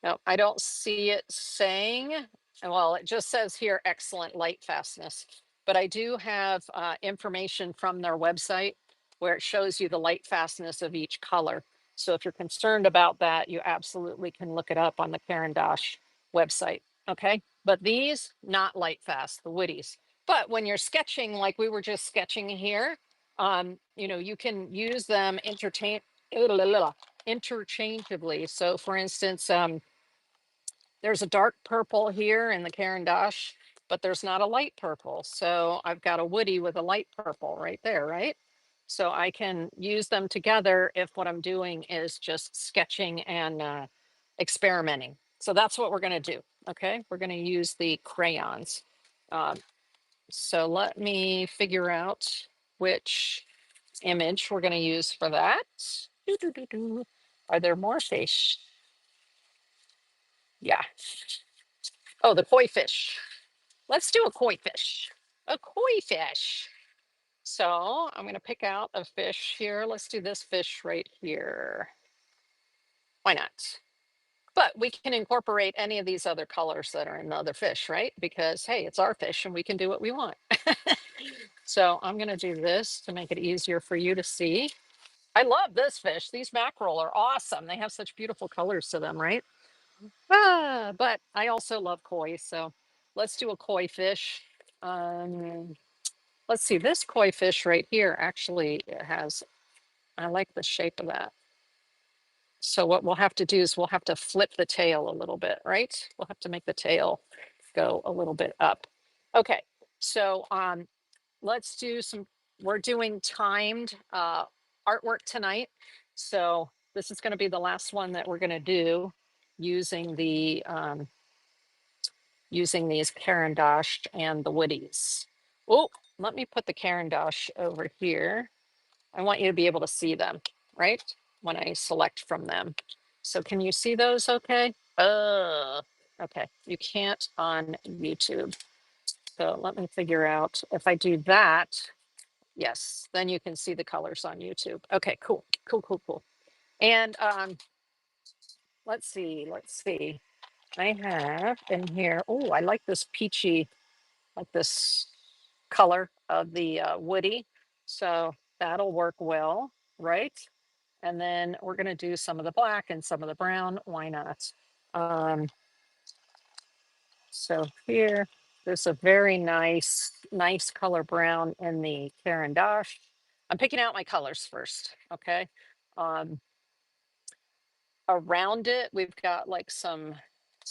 No, I don't see it saying. Well, it just says here, excellent light fastness. But I do have information from their website where it shows you the light fastness of each color. So if you're concerned about that, you absolutely can look it up on the Caran d'Ache website. Okay. But these, not light fast, the Woodies. But when you're sketching, like we were just sketching here, you can use them interchangeably. So for instance, there's a dark purple here in the Caran d'Ache, but there's not a light purple. So I've got a Woody with a light purple right there, right? So I can use them together if what I'm doing is just sketching and experimenting. So that's what we're going to do. Okay. We're going to use the crayons. Um, so let me figure out which image we're going to use for that. Doo-doo-doo-doo. Are there more fish? Yeah. Oh, the koi fish. Let's do a koi fish. A koi fish. So I'm going to pick out a fish here. Let's do this fish right here. Why not? But we can incorporate any of these other colors that are in the other fish, right? Because hey, it's our fish and we can do what we want. So I'm going to do this to make it easier for you to see. I love this fish. These mackerel are awesome. They have such beautiful colors to them, right? But I also love koi. So let's do a koi fish. Um, let's see, this koi fish right here actually has, I like the shape of that. So what we'll have to do is we'll have to flip the tail a little bit, right? We'll have to make the tail go a little bit up. Okay, so let's do some, we're doing timed artwork tonight. So this is gonna be the last one that we're gonna do using the using these Caran d'Ache and the woodies. Oh, let me put the Caran d'Ache over here. I want you to be able to see them, right? When I select from them. So can you see those okay? Okay, you can't on YouTube. So let me figure out if I do that, yes, then you can see the colors on YouTube. Okay, cool, cool, cool, cool. And let's see, let's see. I have in here, oh, I like this peachy, like this color of the woody. So that'll work well, right? And then we're going to do some of the black and some of the brown. Why not? Um, so here, there's a very nice color brown in the Caran d'Ache. I'm picking out my colors first, okay? Um, around it, we've got like some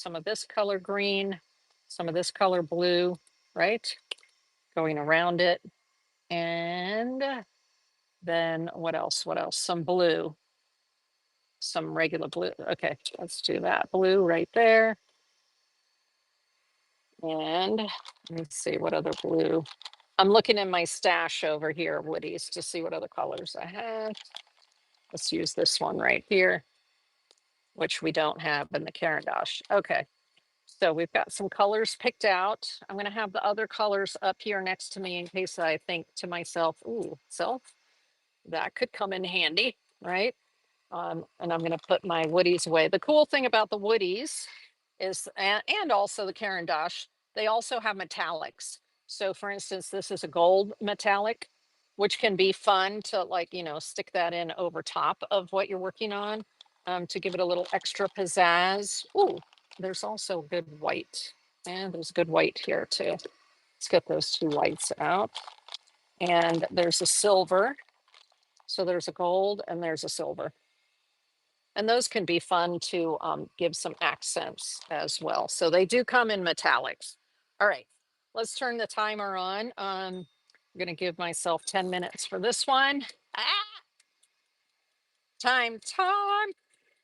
of this color green, some of this color blue, right? Going around it. And then what else? What else? Some blue, some regular blue. Okay, let's do that. Blue right there. And let me see what other blue. I'm looking in my stash over here, Woody's, to see what other colors I have. Let's use this one right here, which we don't have in the Caran d'Ache. Okay, so we've got some colors picked out. I'm going to have the other colors up here next to me in case I think to myself, ooh, self, that could come in handy, right? And I'm going to put my woodies away. The cool thing about the woodies is, and also the Caran d'Ache, they also have metallics. So for instance, this is a gold metallic, which can be fun to like, you know, stick that in over top of what you're working on to give it a little extra pizzazz. Ooh, there's also good white. And there's good white here too. Let's get those two whites out. And there's a silver. So there's a gold and there's a silver. And those can be fun to give some accents as well. So they do come in metallics. All right, let's turn the timer on. I'm gonna give myself 10 minutes for this one. Ah, time.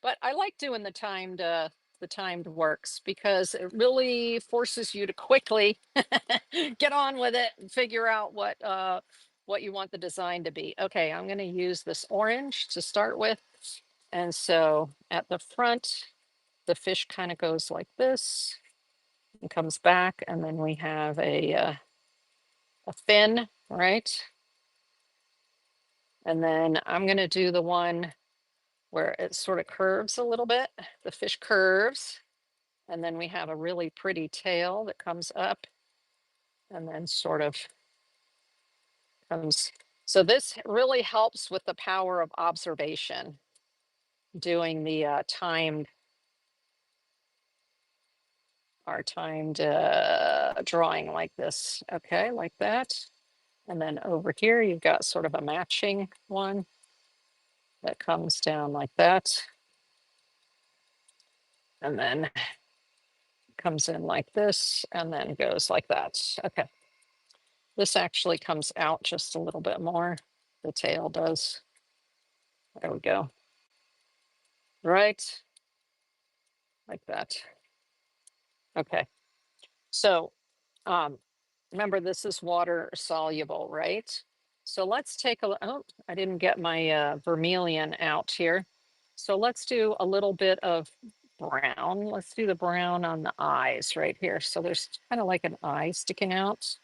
But I like doing the timed works because it really forces you to quickly get on with it and figure out what you want the design to be. Okay, I'm gonna use this orange to start with. And so at the front, the fish kind of goes like this and comes back, and then we have a fin, right? And then I'm going to do the one where it sort of curves a little bit. The fish curves, and then we have a really pretty tail that comes up and then sort of comes. So this really helps with the power of observation, doing the timed drawing like this. Okay, like that. And then over here, you've got sort of a matching one that comes down like that. And then comes in like this and then goes like that. Okay. This actually comes out just a little bit more. The tail does. There we go. Right. Like that. Okay. So Remember, this is water soluble, right? So let's take a, oh, I didn't get my vermilion out here. So let's do a little bit of brown. Let's do the brown on the eyes right here. So there's kind of like an eye sticking out,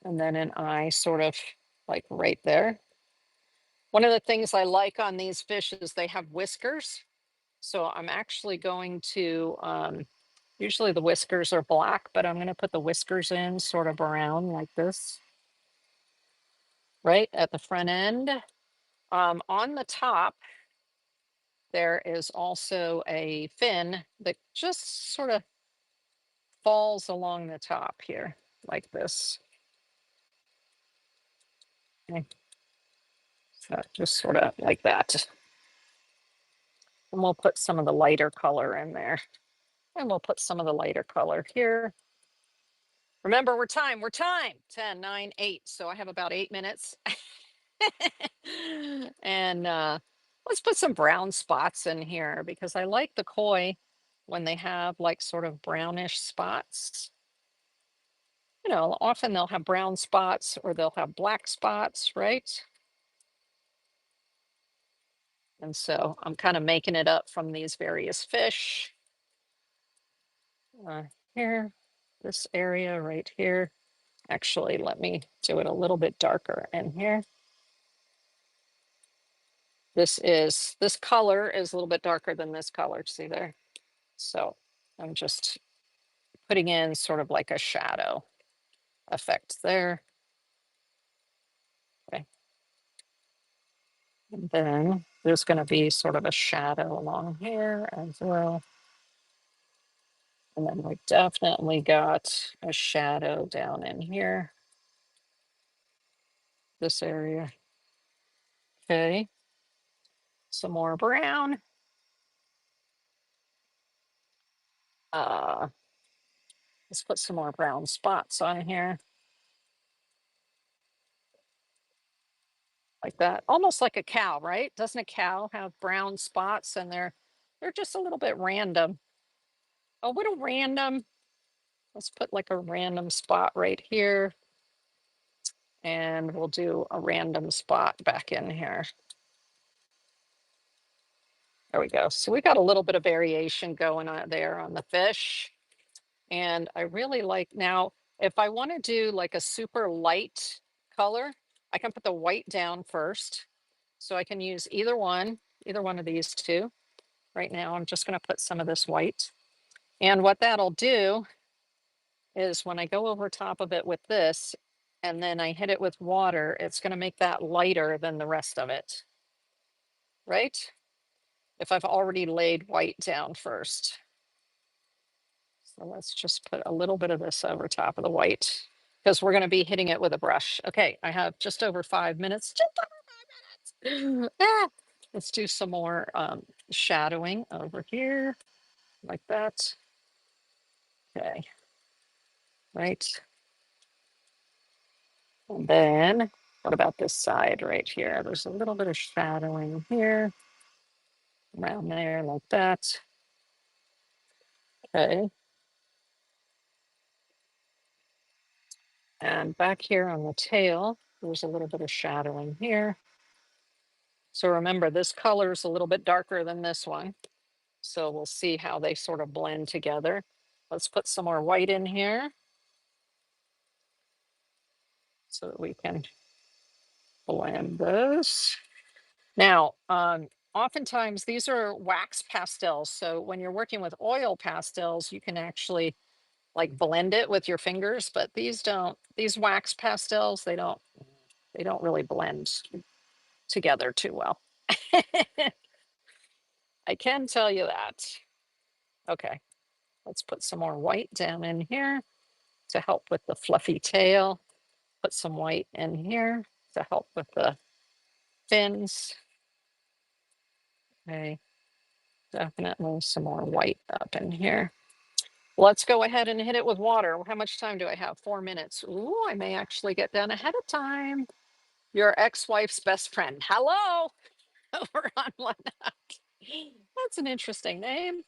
and then an eye sort of like right there. One of the things I like on these fish is they have whiskers. So I'm actually going to, usually the whiskers are black, but I'm going to put the whiskers in sort of brown like this, right at the front end. On the top, there is also a fin that just sort of falls along the top here like this. Okay. So just sort of like that. And we'll put some of the lighter color in there. And we'll put some of the lighter color here. Remember, we're time, 10, 9, 8. So I have about 8 minutes. And let's put some brown spots in here because I like the koi when they have like sort of brownish spots. You know, often they'll have brown spots or they'll have black spots, right? And so I'm kind of making it up from these various fish. Here, this area right here. Actually, let me do it a little bit darker in here. This color is a little bit darker than this color, see there? So I'm just putting in sort of like a shadow effect there. Okay. And then there's going to be sort of a shadow along here as well. And then we definitely got a shadow down in here, this area. Okay. Some more brown. Uh, let's put some more brown spots on here. Like that, almost like a cow, right? Doesn't a cow have brown spots and they're just a little bit random? A little random. Let's put like a random spot right here. And we'll do a random spot back in here. There we go. So we got a little bit of variation going on there on the fish. And I really like now, if I want to do like a super light color, I can put the white down first. So I can use either one of these two. Right now, I'm just going to put some of this white. And what that'll do is when I go over top of it with this, and then I hit it with water, it's going to make that lighter than the rest of it, right? If I've already laid white down first. So let's just put a little bit of this over top of the white because we're going to be hitting it with a brush. Okay, I have just over 5 minutes. Just over 5 minutes. Ah, let's do some more shadowing over here like that. Okay, right. And then what about this side right here? There's a little bit of shadowing here, around there like that. Okay. And back here on the tail, there's a little bit of shadowing here. So remember, this color is a little bit darker than this one. So we'll see how they sort of blend together. Let's put some more white in here so that we can blend this. Now, oftentimes these are wax pastels. So when you're working with oil pastels, you can actually like blend it with your fingers, but these wax pastels, they don't really blend together too well. I can tell you that. Okay, let's put some more white down in here to help with the fluffy tail. Put some white in here to help with the fins. Okay, definitely some more white up in here. Let's go ahead and hit it with water. How much time do I have? 4 minutes. Ooh, I may actually get done ahead of time. Your ex-wife's best friend. Hello, over on one. That's an interesting name.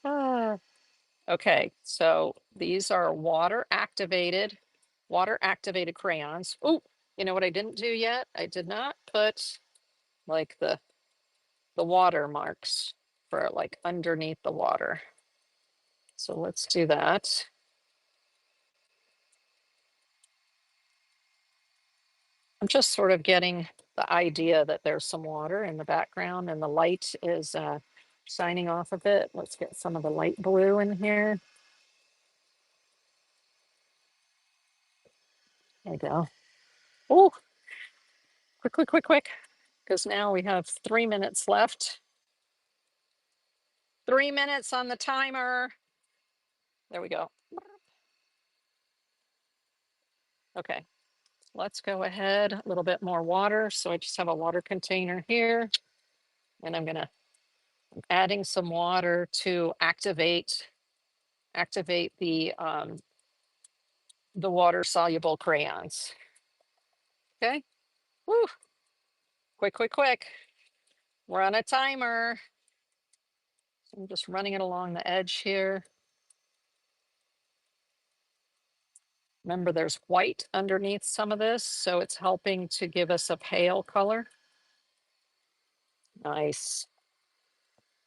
Ah, okay, so these are water activated water activated crayons. Oh, you know what I didn't do yet? I did not put like the watermarks for like underneath the water. So let's do that. I'm just sort of getting the idea that there's some water in the background and the light is shining off of it. Let's get some of the light blue in here. There you go. Oh, quick, quick, quick, quick. Because now we have 3 minutes left. 3 minutes on the timer. There we go. Okay, let's go ahead. A little bit more water. So I just have a water container here. And I'm adding some water to activate the water soluble crayons. Okay. Woo. Quick, quick, quick. We're on a timer. I'm just running it along the edge here. Remember, there's white underneath some of this, so it's helping to give us a pale color. Nice.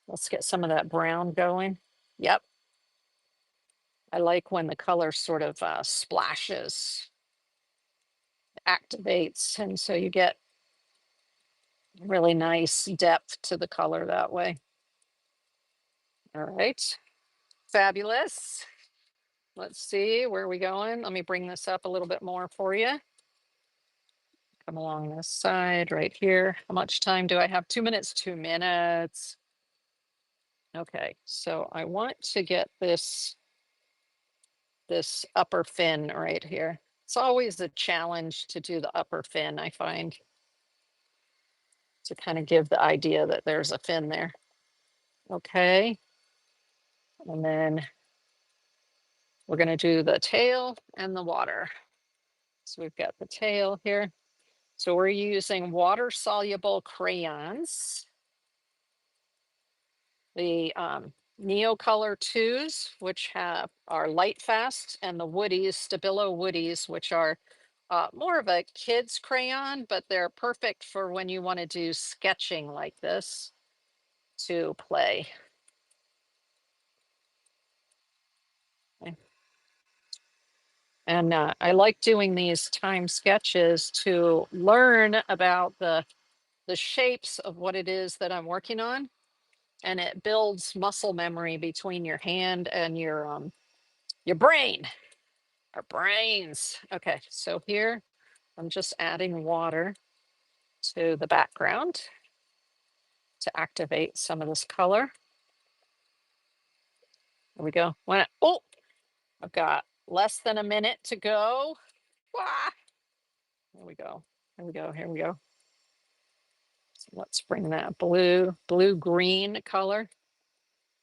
Let's get some of that brown going. Yep. I like when the color sort of splashes, activates, and so you get really nice depth to the color that way. All right. Fabulous. Let's see, where are we going? Let me bring this up a little bit more for you. Come along this side right here. How much time do I have? 2 minutes, 2 minutes. Okay, so I want to get this upper fin right here. It's always a challenge to do the upper fin, I find, to kind of give the idea that there's a fin there. Okay, and then we're going to do the tail and the water. So we've got the tail here. So we're using water soluble crayons. The Neocolor 2s, which are light fast, and the Woodies, Stabilo Woodies, which are more of a kid's crayon, but they're perfect for when you want to do sketching like this to play. Okay. And I like doing these time sketches to learn about the shapes of what it is that I'm working on. And it builds muscle memory between your hand and your brain. Our brains. Okay, so here I'm just adding water to the background to activate some of this color. There we go. Oh, I've got less than a minute to go. Wah! There we go. Here we go. Here we go. So let's bring that blue-green color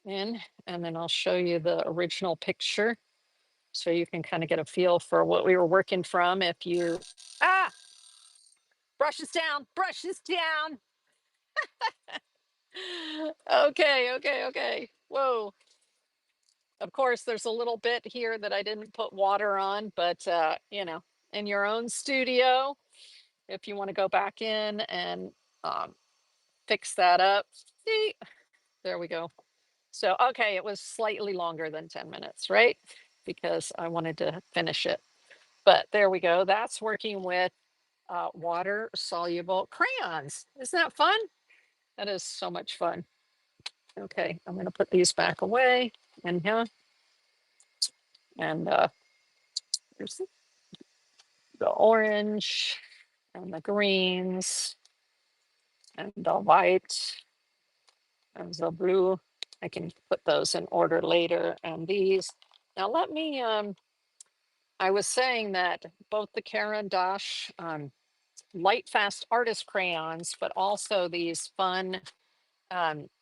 in, and then I'll show you the original picture so you can kind of get a feel for what we were working from. If you, brush this down, brush this down. Okay, okay, okay. Whoa. Of course, there's a little bit here that I didn't put water on, but in your own studio, if you want to go back in and fix that up. See, there we go. So, okay, it was slightly longer than 10 minutes, right? Because I wanted to finish it. But there we go. That's working with water soluble crayons. Isn't that fun? That is so much fun. Okay, I'm going to put these back away in here. And here's the orange and the greens and the white and the blue. I can put those in order later. And these. Now let me, I was saying that both the Caran d'Ache light fast artist crayons, but also these fun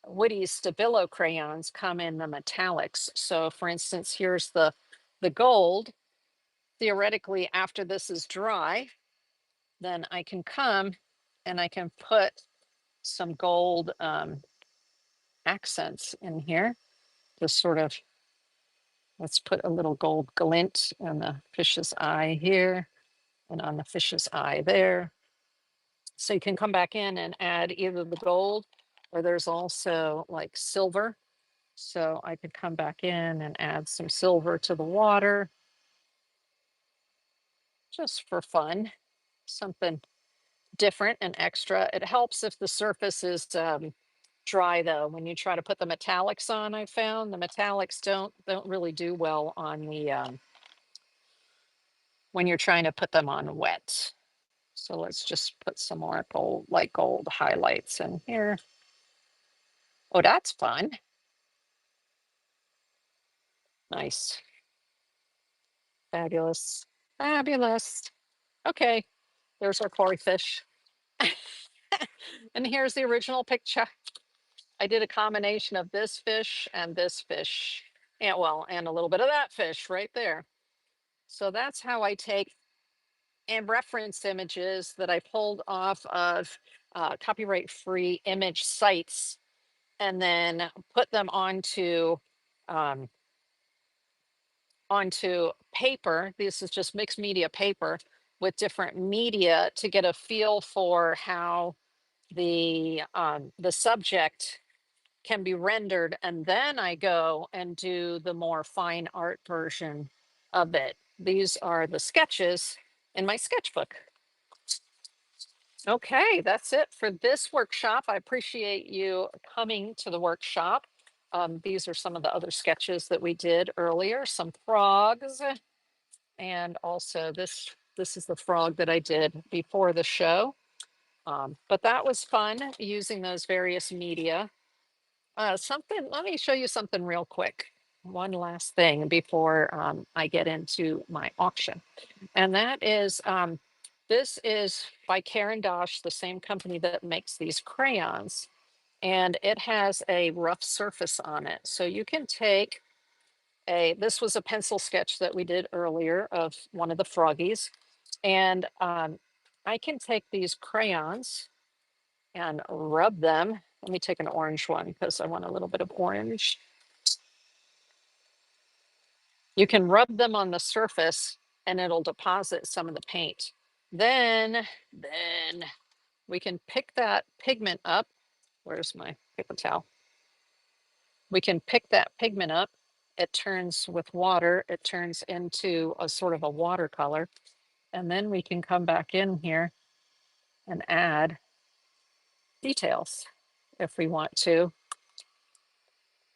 Woody Stabilo crayons come in the metallics. So for instance, here's the gold. Theoretically, after this is dry, then I can come and I can put some gold accents in here to sort of Let's put a little gold glint on the fish's eye here and on the fish's eye there. So you can come back in and add either the gold or there's also like silver. So I could come back in and add some silver to the water just for fun, something different and extra. It helps if the surface is dry though. When you try to put the metallics on, I found the metallics don't really do well on the when you're trying to put them on wet. So let's just put some more gold, like gold highlights in here. Oh, that's fun. Nice. Fabulous. Fabulous. Okay, there's our koi fish. And here's the original picture. I did a combination of this fish and this fish. And well, and a little bit of that fish right there. So that's how I take and reference images that I pulled off of copyright free image sites and then put them um, onto paper. This is just mixed media paper with different media to get a feel for how the subject can be rendered, and then I go and do the more fine art version of it. These are the sketches in my sketchbook. Okay, that's it for this workshop. I appreciate you coming to the workshop. These are some of the other sketches that we did earlier, some frogs, and also this is the frog that I did before the show. But that was fun using those various media. Let me show you something real quick. One last thing before I get into my auction. And that is, this is by Karen Dosh, the same company that makes these crayons. And it has a rough surface on it. So you can take this was a pencil sketch that we did earlier of one of the froggies. And I can take these crayons and rub them. Let me take an orange one because I want a little bit of orange. You can rub them on the surface and it'll deposit some of the paint. Then we can pick that pigment up. Where's my paper towel? We can pick that pigment up. It turns with water, it turns into a sort of a watercolor. And then we can come back in here and add details if we want to,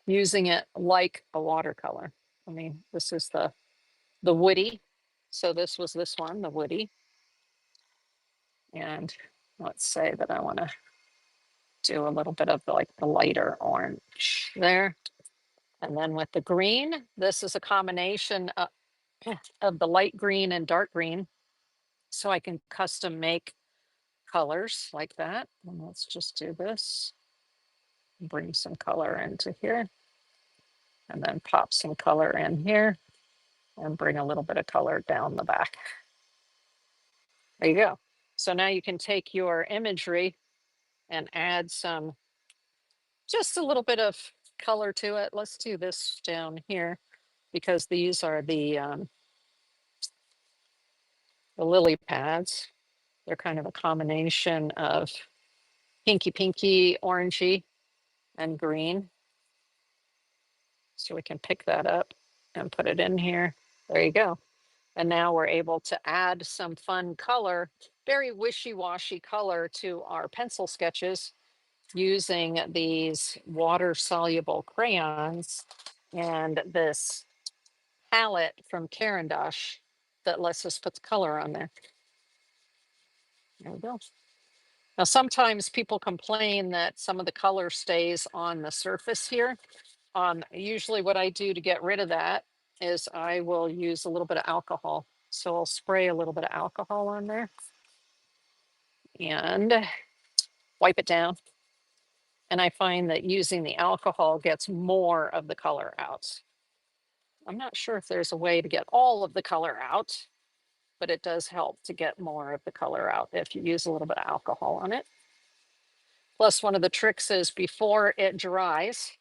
using it like a watercolor. I mean, this is the woody. So this was this one, the woody. And let's say that I want to do a little bit of like the lighter orange there. And then with the green, this is a combination of the light green and dark green. So I can custom make colors like that. And let's just do this. Bring some color into here. And then pop some color in here. And bring a little bit of color down the back. There you go. So now you can take your imagery and add just a little bit of color to it. Let's do this down here because these are the lily pads. They're kind of a combination of pinky, orangey, and green. So we can pick that up and put it in here. There you go. And now we're able to add some fun color, very wishy-washy color to our pencil sketches using these water-soluble crayons and this palette from Caran d'Ache that lets us put the color on there. There we go. Now, sometimes people complain that some of the color stays on the surface here. Usually what I do to get rid of that is I will use a little bit of alcohol. So I'll spray a little bit of alcohol on there and wipe it down. And I find that using the alcohol gets more of the color out. I'm not sure if there's a way to get all of the color out, but it does help to get more of the color out if you use a little bit of alcohol on it. Plus, one of the tricks is before it dries,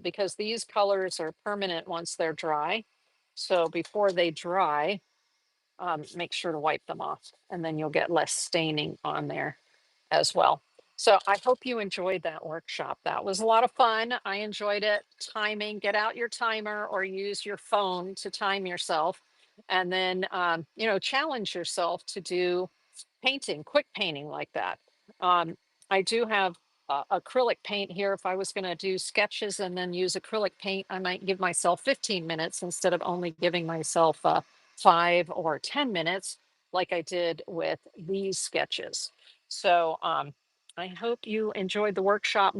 because these colors are permanent once they're dry, So before they dry, make sure to wipe them off, and then you'll get less staining on there as well. So I hope you enjoyed that workshop. That was a lot of fun. I enjoyed it. Timing, get out your timer or use your phone to time yourself. And then, challenge yourself to do painting, quick painting like that. Um, I do have acrylic paint here. If I was going to do sketches and then use acrylic paint, I might give myself 15 minutes instead of only giving myself 5 or 10 minutes like I did with these sketches. So I hope you enjoyed the workshop.